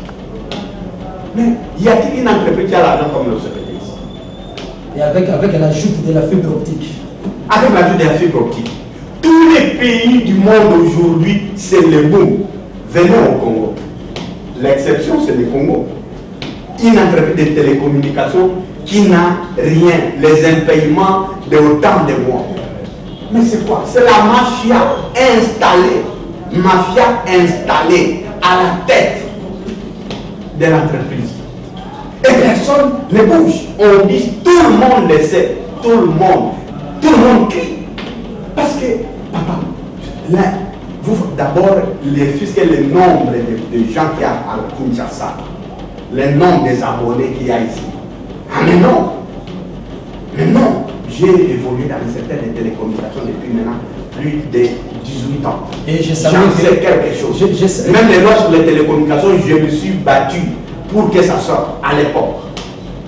Mais y a-t-il une entreprise qui a l'argent comme l'OCPT ici? Et avec la chute de la fibre optique. Avec la chute de la fibre optique. Tous les pays du monde aujourd'hui, c'est le boom. Venez au Congo. L'exception, c'est le Congo. Une entreprise de télécommunications qui n'a rien, les impayements de autant de mois. Mais c'est quoi? C'est la mafia installée à la tête de l'entreprise. Et personne ne bouge. On dit, tout le monde le sait, tout le monde crie. Parce que, papa, là, d'abord, puisque le nombre de gens qui y a à Kinshasa, le nombre des abonnés qu'il y a ici. Ah mais non, j'ai évolué dans le secteur des télécommunications depuis maintenant plus de 18 ans. Et je savais quelque chose. Même les lois sur les télécommunications, je me suis battu pour que ça sorte à l'époque.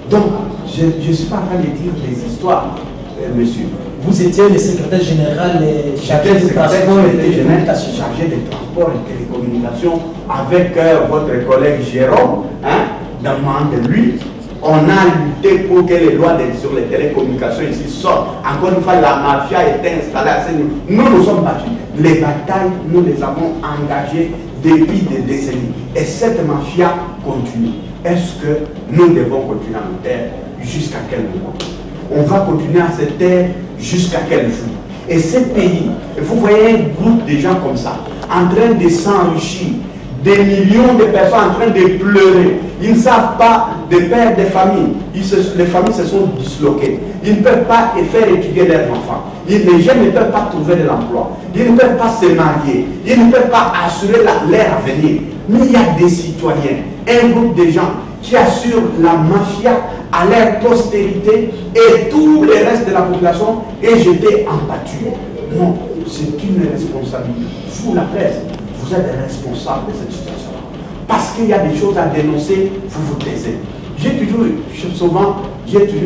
Donc, je ne suis pas en train de dire des histoires, monsieur. Vous étiez le secrétaire général chargé des transports et des télécommunications. Chargé des transports et des télécommunications avec votre collègue Jérôme, hein, demande de lui. On a lutté pour que les lois sur les télécommunications ici sortent. Encore une fois, la mafia est installée à ce niveau. Nous sommes battus. Les batailles, nous les avons engagées depuis des décennies. Et cette mafia continue. Est-ce que nous devons continuer à nous taire jusqu'à quel moment? On va continuer à se taire jusqu'à quel jour? Et ce pays, vous voyez un groupe de gens comme ça, en train de s'enrichir, des millions de personnes en train de pleurer. Ils ne savent pas de père de famille. Les familles se sont disloquées. Ils ne peuvent pas faire étudier leurs enfants. Les jeunes ne peuvent pas trouver de l'emploi. Ils ne peuvent pas se marier. Ils ne peuvent pas assurer leur avenir. Mais il y a des citoyens, un groupe de gens qui assurent la mafia à leur postérité et tout le reste de la population est jeté en pâture. Non, c'est une responsabilité. Vous, la presse, vous êtes responsable de cette situation-là. Parce qu'il y a des choses à dénoncer, vous vous taisez. J'ai toujours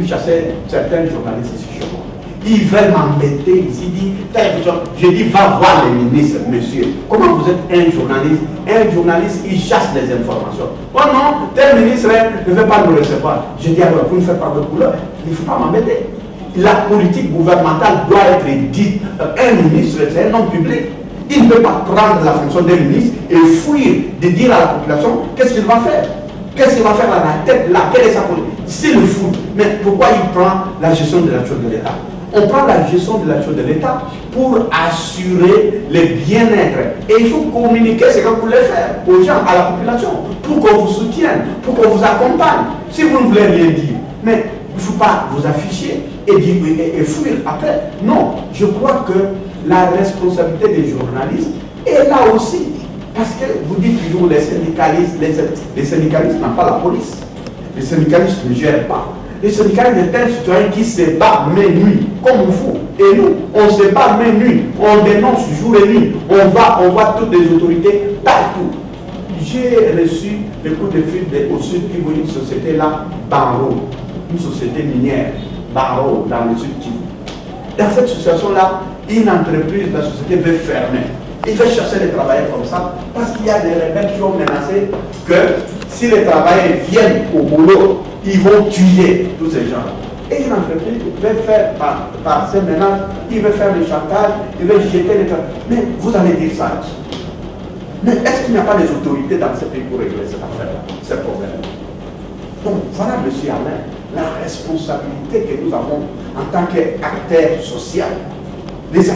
chassé certains journalistes ici chez moi. Ils veulent m'embêter ici, je dis, va voir les ministres, monsieur. Comment vous êtes un journaliste? Un journaliste, il chasse les informations. Oh non, tel ministre ne veut pas nous recevoir. Je dis alors, vous ne faites pas votre couleur, il ne faut pas m'embêter. La politique gouvernementale doit être dite. Un ministre, c'est un homme public. Il ne peut pas prendre la fonction d'un ministre et fuir de dire à la population qu'est-ce qu'il va faire. Qu'est-ce qu'il va faire à la tête là? Quelle est sa politique? C'est le fou. Mais pourquoi il prend la gestion de la chose de l'État? On prend la gestion de la chose de l'État pour assurer le bien-être. Et il faut communiquer ce que vous voulez faire aux gens, à la population, pour qu'on vous soutienne, pour qu'on vous accompagne. Si vous ne voulez rien dire, mais il ne faut pas vous afficher et fuir après. Non, je crois que la responsabilité des journalistes est là aussi. Parce que vous dites toujours les syndicalistes, les syndicalistes n'ont pas la police. Les syndicalistes ne gèrent pas. Les syndicalistes est un citoyen qui se bat main nuit, comme vous. Et nous, on se bat main nuit, on dénonce jour et nuit, on voit toutes les autorités partout. J'ai reçu le coup de fil au Sud Kivu, une société là, Barreau, une société minière, Barreau, dans le Sud Kivu. Dans cette situation-là, une entreprise, la société veut fermer. Il veut chasser les travailleurs comme ça, parce qu'il y a des rebelles qui ont menacé que si les travailleurs viennent au boulot, ils vont tuer tous ces gens. Et une entreprise veut faire par ces menaces, il veut faire le chantage, il veut jeter les travailleurs. Mais vous allez dire ça. Mais est-ce qu'il n'y a pas des autorités dans ce pays pour régler cette affaire-là, ce problème? Donc voilà, M. Alain, la responsabilité que nous avons en tant qu'acteurs sociaux. Les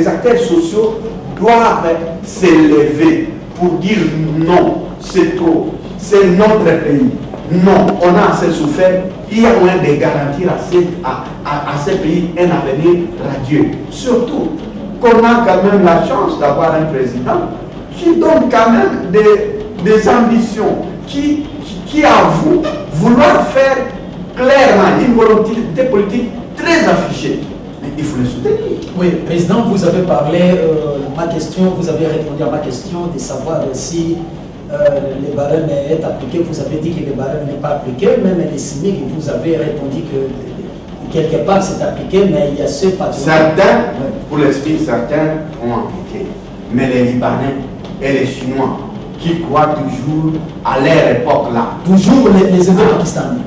acteurs sociaux doivent s'élever pour dire non, c'est trop, c'est notre pays. Non, on a assez souffert, il y a moyen de garantir à ce pays un avenir radieux. Surtout qu'on a quand même la chance d'avoir un président qui donne quand même des ambitions, qui avoue vouloir faire clairement une volonté politique très affichée. Mais il faut le soutenir. Oui, Président, vous avez parlé, vous avez répondu à ma question de savoir si le barème est appliqué. Vous avez dit que le barème n'est pas appliqué, même les SMIC, vous avez répondu que quelque part c'est appliqué, mais il y a ceux patrons. Certains, pour les SMIC, certains ont appliqué. Mais les Libanais et les Chinois qui croient toujours à leur époque là. Toujours les États pakistanais.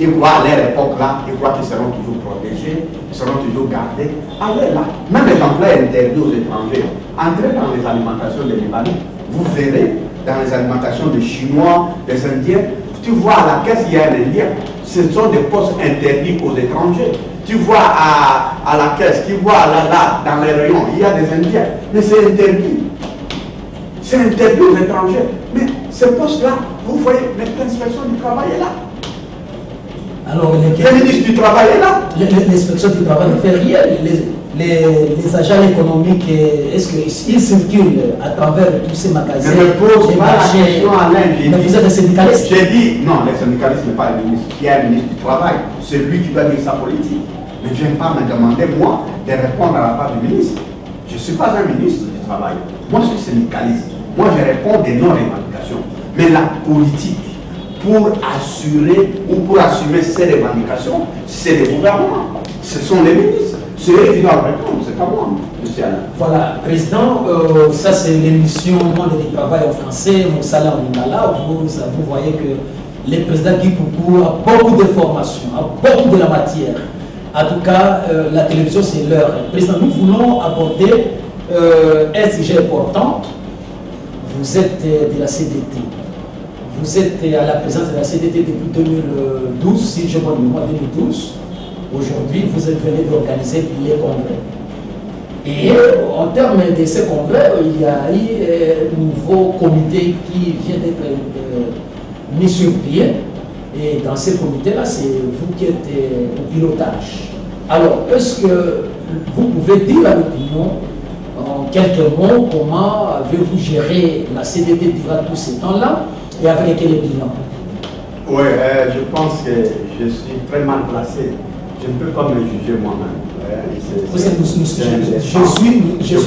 Ils croient à leur époque là, ils croient qu'ils seront toujours protégés, ils seront toujours gardés. Allez là, même les emplois interdits aux étrangers, entrez dans les alimentations des Libanais, vous verrez dans les alimentations des Chinois, des Indiens, tu vois à la caisse il y a un Indien, ce sont des postes interdits aux étrangers. Tu vois à la caisse, tu vois là, dans les rayons, il y a des Indiens, mais c'est interdit. C'est interdit aux étrangers. Mais ce poste-là, vous voyez, l'inspection du travail est là. Alors, le ministre du Travail est là. L'inspection du travail ne fait rien. Les agents économiques, est-ce qu'ils circulent à travers tous ces magasins? Je me pose pas la question à Alain. Mais vous êtes un syndicaliste? J'ai dit, non, le syndicaliste n'est pas le ministre. Il y a un ministre du Travail. C'est lui qui doit dire sa politique. Mais je ne viens pas me demander, moi, de répondre à la part du ministre. Je ne suis pas un ministre du Travail. Moi, je suis syndicaliste. Moi, je réponds des non-revendications. Mais la politique pour assurer ou pour assumer ces revendications, c'est le gouvernement. Ce sont les ministres. C'est eux qui doivent répondre, c'est pas moi, monsieur Alain. Voilà, Président, ça c'est l'émission Monde du travail en français, Moussala Oningala. Vous voyez que le président Guy Coucou a beaucoup d'informations, a beaucoup de la matière. En tout cas, la télévision c'est l'heure. Président, nous voulons aborder un sujet important. Vous êtes de la CDT. Vous êtes à la présidence de la CDT depuis 2012, si je me mémoire 2012. Aujourd'hui, vous venez d'organiser les congrès. Et en termes de ces congrès, il y a eu un nouveau comité qui vient d'être mis sur pied. Et dans ce comité-là, c'est vous qui êtes au pilotage. Alors, est-ce que vous pouvez dire à l'opinion, en quelques mots, comment avez-vous géré la CDT durant tous ces temps-là et avec quel bilan? Oui, je pense que je suis très mal placé. Je ne peux pas me juger moi-même. Je suis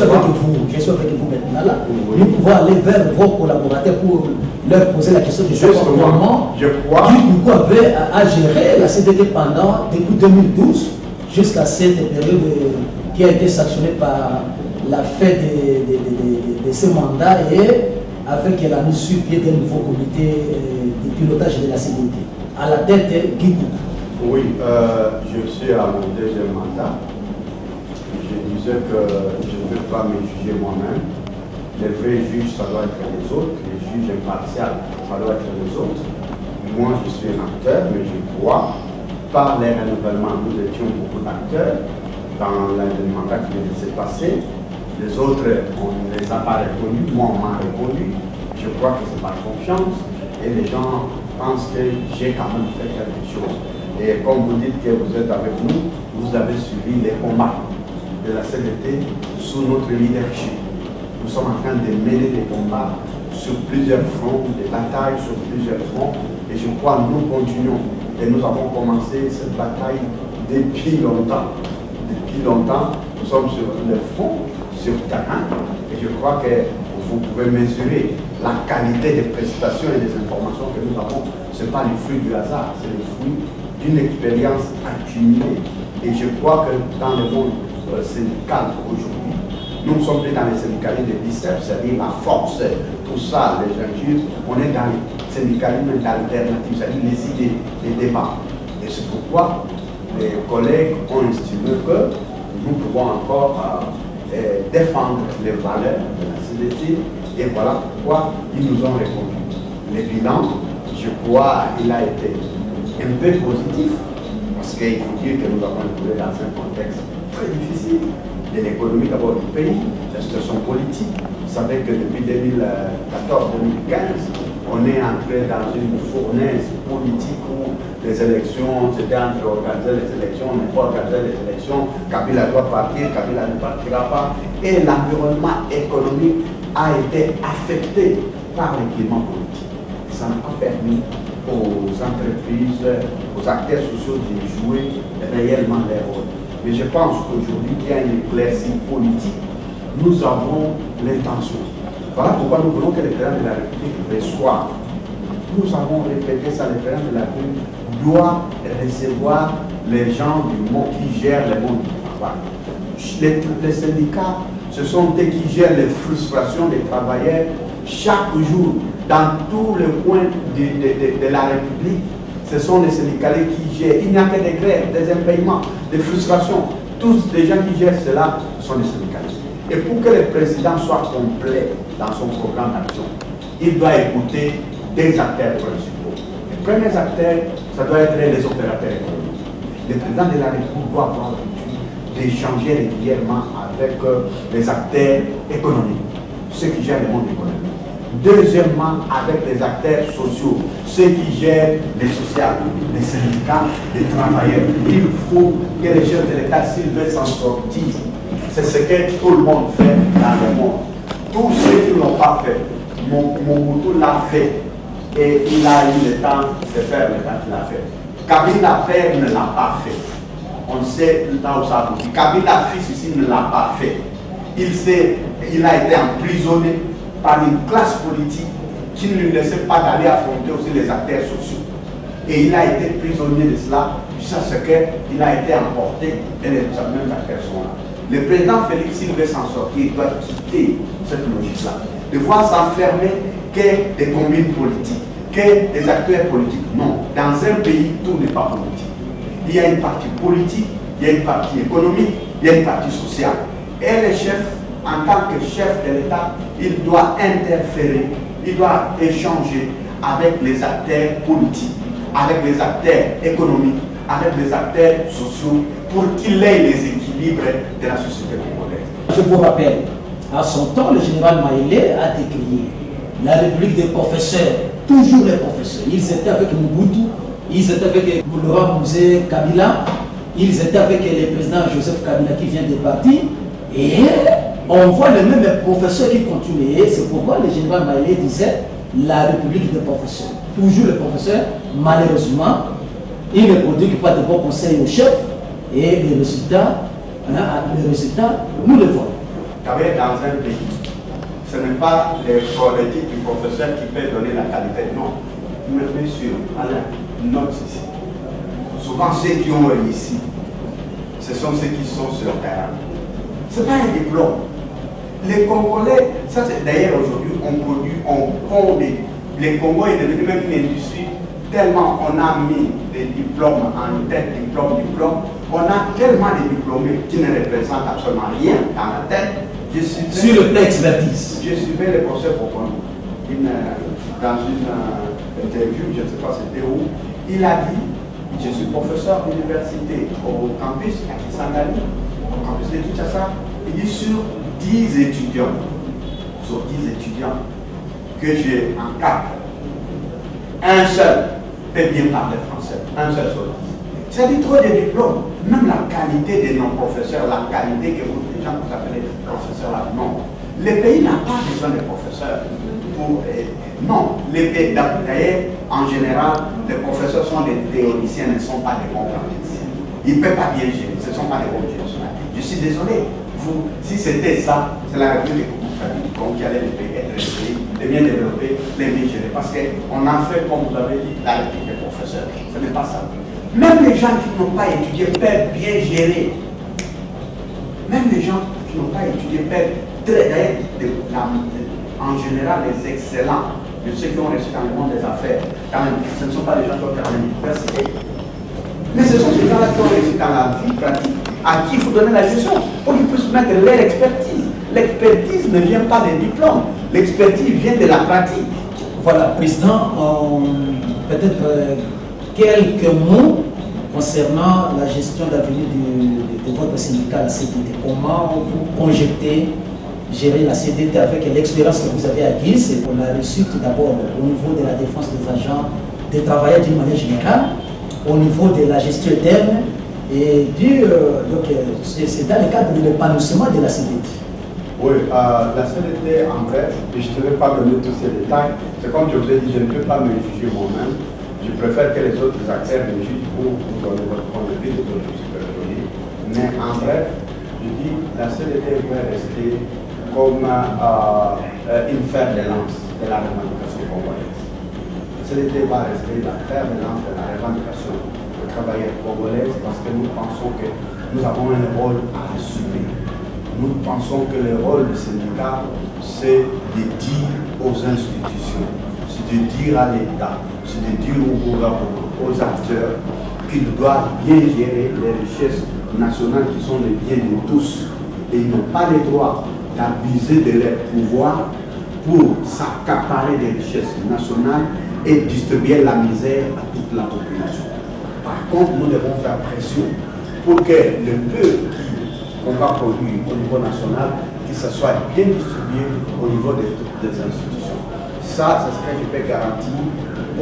avec vous maintenant là. Oui. Nous pouvons aller vers vos collaborateurs pour leur poser la question de comment Guy Coucou avait à gérer la CDT depuis 2012 jusqu'à cette période qui a été sanctionnée par la fin de ce mandat et avec la mise sur pied d'un nouveau comité de pilotage de la CDT. À la tête, Guy Coucou. Oui, je suis à mon deuxième mandat. Je disais que je ne peux pas me juger moi-même. Les vrais juges, ça doit être les autres. Les juges impartials, ça doit être les autres. Moi, je suis un acteur, mais je crois, par les renouvellements, nous étions beaucoup d'acteurs dans le mandat qui vient de se passer. Les autres, on ne les a pas reconnus. Moi, on m'a reconnu. Je crois que c'est par confiance. Et les gens pensent que j'ai quand même fait quelque chose. Et comme vous dites que vous êtes avec nous, vous avez suivi les combats de la CDT sous notre leadership. Nous sommes en train de mener des combats sur plusieurs fronts, des batailles sur plusieurs fronts. Et je crois que nous continuons. Et nous avons commencé cette bataille depuis longtemps. Depuis longtemps, nous sommes sur le front, sur terrain. Et je crois que vous pouvez mesurer la qualité des prestations et des informations que nous avons. Ce n'est pas le fruit du hasard, c'est le fruit d'une expérience accumulée. Et je crois que dans le monde syndical aujourd'hui, nous ne sommes plus dans les syndicalismes de biceps, c'est-à-dire la force, tout ça, les injures. On est dans les syndicalismes d'alternative, c'est-à-dire les idées, les débats. Et c'est pourquoi les collègues ont estimé que nous pouvons encore défendre les valeurs de la CDT. Et voilà pourquoi ils nous ont répondu. Le bilan, je crois, il a été un peu positif, parce qu'il faut dire que nous avons évolué dans un contexte très difficile de l'économie d'abord du pays, la situation politique. Vous savez que depuis 2014-2015, on est entré dans une fournaise politique où les élections, c'était entre organiser les élections, on n'est pas organiser les élections, Kabila doit partir, Kabila ne partira pas, et l'environnement économique a été affecté par le climat politique. Ça n'a pas permis aux entreprises, aux acteurs sociaux de jouer réellement leur rôle. Mais je pense qu'aujourd'hui, qu'il y a une éclaircie politique, nous avons l'intention. Voilà pourquoi nous voulons que le président de la République reçoive. Nous avons répété ça, le président de la République doit recevoir les gens du monde qui gèrent le monde du travail. Les syndicats, ce sont eux qui gèrent les frustrations des travailleurs chaque jour. Dans tous les coins de la République, ce sont les syndicalistes qui gèrent. Il n'y a que des grèves, des impayements, des frustrations. Tous les gens qui gèrent cela sont les syndicalistes. Et pour que le président soit complet dans son programme d'action, il doit écouter des acteurs principaux. Les premiers acteurs, ça doit être les opérateurs économiques. Le président de la République doit avoir l'habitude d'échanger régulièrement avec les acteurs économiques, ceux qui gèrent le monde économique. Deuxièmement, avec les acteurs sociaux, ceux qui gèrent les sociales, les syndicats, les travailleurs. Il faut que les chefs de l'État, s'ils veulent s'en sortir, c'est ce que tout le monde fait dans le monde. Tous ceux qui ne l'ont pas fait, Mobutu l'a fait et il a eu le temps de faire le temps qu'il a fait. Kabila père ne l'a pas fait. On sait là où ça aboutit. Kabila fils ici ne l'a pas fait. Il a été emprisonné par une classe politique qui ne lui laissait pas d'aller affronter aussi les acteurs sociaux. Et il a été prisonnier de cela, jusqu'à ce qu'il a été emporté et les mêmes acteurs sont là. Le président Félix, s'il veut s'en sortir, il doit quitter cette logique-là. De voir s'enfermer que des combines politiques, que des acteurs politiques. Non, dans un pays, tout n'est pas politique. Il y a une partie politique, il y a une partie économique, il y a une partie sociale. Et le chef, en tant que chef de l'État, il doit interférer, il doit échanger avec les acteurs politiques, avec les acteurs économiques, avec les acteurs sociaux, pour qu'il ait les équilibres de la société congolaise. Je vous rappelle, à son temps, le général Maïlé a décrié la République des professeurs, toujours les professeurs. Ils étaient avec Mobutu, ils étaient avec Laurent Mouzé Kabila, ils étaient avec le président Joseph Kabila qui vient de partir, et on voit les mêmes professeurs qui continuent. Et c'est pourquoi le général Maïlé disait la République des professeurs. Toujours les professeurs, malheureusement, ils ne produisent pas de bons conseils au chef, et les résultats, nous les voyons. Travailler dans un pays, ce n'est pas les politiques du professeur qui peut donner la qualité, non. Mais bien sûr, Alain, note ici. Souvent, ceux qui ont réussi, ce sont ceux qui sont sur le terrain. Ce n'est pas un diplôme. Les Congolais, ça c'est d'ailleurs aujourd'hui, on produit, on pond les Congo est devenu même une industrie, tellement on a mis des diplômes en tête, diplôme, on a tellement de diplômés qui ne représentent absolument rien dans la tête. Sur le plan expertise. Je suivais le professeur Popono dans une interview, je ne sais pas c'était où, il a dit, je suis professeur d'université au campus à Kisangani, au campus de Kinshasa, il dit sur 10 étudiants, que j'ai en cap, un seul peut bien parler français, un seul sur 10. Ça dit trop de diplômes, même la qualité de nos professeurs, la qualité que les gens vous appelez professeurs là, non. Le pays n'a pas besoin de professeurs pour... non, les pays d'ailleurs, en général, les professeurs sont des théoriciens, ne sont pas des bons praticiens. Ils ne peuvent pas bien gérer, ce ne sont pas des bons gestionnaires. Je suis désolé, vous, si c'était ça, c'est la République qui allait les pays être les bien développés, les bien gérés. Parce qu'on a fait, comme vous avez dit, la République des professeurs. Ce n'est pas ça. Même les gens qui n'ont pas étudié peuvent bien gérer. Même les gens qui n'ont pas étudié peuvent très d'ailleurs, en général, les excellents, de ceux qui ont réussi dans le monde des affaires, quand même, ce ne sont pas les gens qui ont terminé l'université. Mais ce sont ces gens-là qui ont réussi dans la vie pratique, à qui il faut donner la gestion, pour qu'ils puissent mettre leur expertise. L'expertise ne vient pas des diplômes, l'expertise vient de la pratique. Voilà, Président, peut-être quelques mots concernant la gestion d'avenir de votre syndicat, la CDT. Comment vous projetez gérer la CDT avec l'expérience que vous avez acquise et pour la réussite d'abord au niveau de la défense des agents, des travailleurs d'une manière générale, au niveau de la gestion interne et donc c'est dans le cadre de l'épanouissement de la CDT. Oui, la CDT en bref, et je ne vais pas donner tous ces détails, c'est comme je vous ai dit, je ne peux pas me juger moi-même. Je préfère que les autres acteurs me jugent pour vous donner votre point de vue, de votre supériorité. Mais en bref, je dis, la CDT va rester comme une fer de lance de la revendication congolaise. La CDT va rester la fer de lance de la revendication des travailleurs congolais parce que nous pensons que nous avons un rôle à assumer. Nous pensons que le rôle du syndicat, c'est de dire aux institutions, c'est de dire à l'État, c'est de dire au gouvernement, aux acteurs, qu'ils doivent bien gérer les richesses nationales qui sont les biens de tous. Et ils n'ont pas le droit d'abuser de leur pouvoir pour s'accaparer des richesses nationales et distribuer la misère à toute la population. Par contre, nous devons faire pression pour que le peu qu'on va produire au niveau national, que ce soit bien distribué au niveau de toutes les institutions. Ça, c'est ce que je peux garantir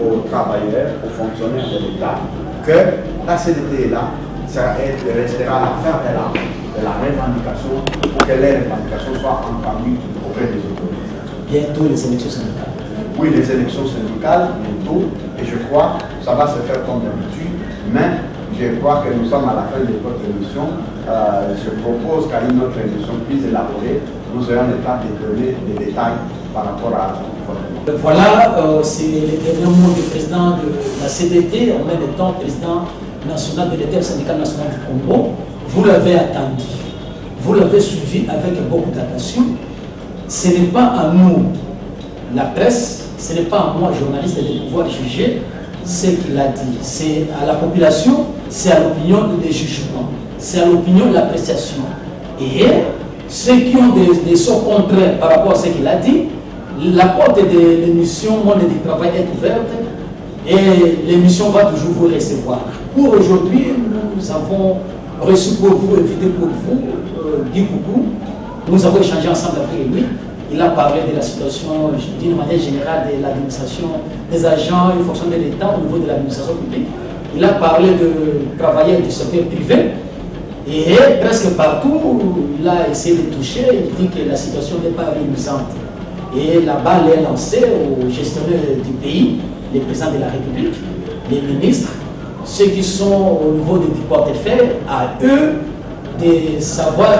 aux travailleurs, aux fonctionnaires de l'État, que la CDT est là, ça restera la fer de la revendication pour que les revendications soient entendues auprès des autorités. Bientôt les élections syndicales. Oui, les élections syndicales, bientôt, et je crois que ça va se faire comme d'habitude, mais je crois que nous sommes à la fin de votre émission. Je propose qu'à une autre émission plus élaborée, nous ayons le temps de donner des détails par rapport à son gouvernement. Voilà, c'est les derniers mots du président de la CDT, en même temps président national de l'inter-syndical national du Congo. Vous l'avez attendu, vous l'avez suivi avec beaucoup d'attention. Ce n'est pas à nous, la presse, ce n'est pas à moi, journaliste, de pouvoir juger ce qu'il a dit. C'est à la population, c'est à l'opinion des jugements, c'est à l'opinion de l'appréciation. Et ceux qui ont des sorts contraires par rapport à ce qu'il a dit, la porte de l'émission Monde du Travail est ouverte et l'émission va toujours vous recevoir. Pour aujourd'hui, nous avons reçu pour vous, invité pour vous, Guy Coucou. Nous avons échangé ensemble avec lui. Il a parlé de la situation d'une manière générale de l'administration des agents et fonctionnaires de l'État au niveau de l'administration publique. Il a parlé de travailleurs du secteur privé. Et presque partout, il a essayé de toucher. Il dit que la situation n'est pas réjouissante. Et la balle est lancée aux gestionnaires du pays, les présidents de la République, les ministres, ceux qui sont au niveau du portefeuille, à eux de savoir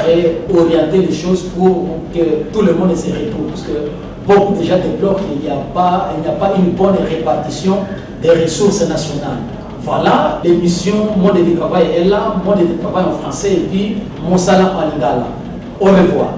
orienter les choses pour que tout le monde se retrouve. Parce que beaucoup déjà déplorent qu'il n'y a pas une bonne répartition des ressources nationales. Voilà, l'émission Monde du Travail est là, Monde du Travail en français et puis Monsala en lingala. Au revoir.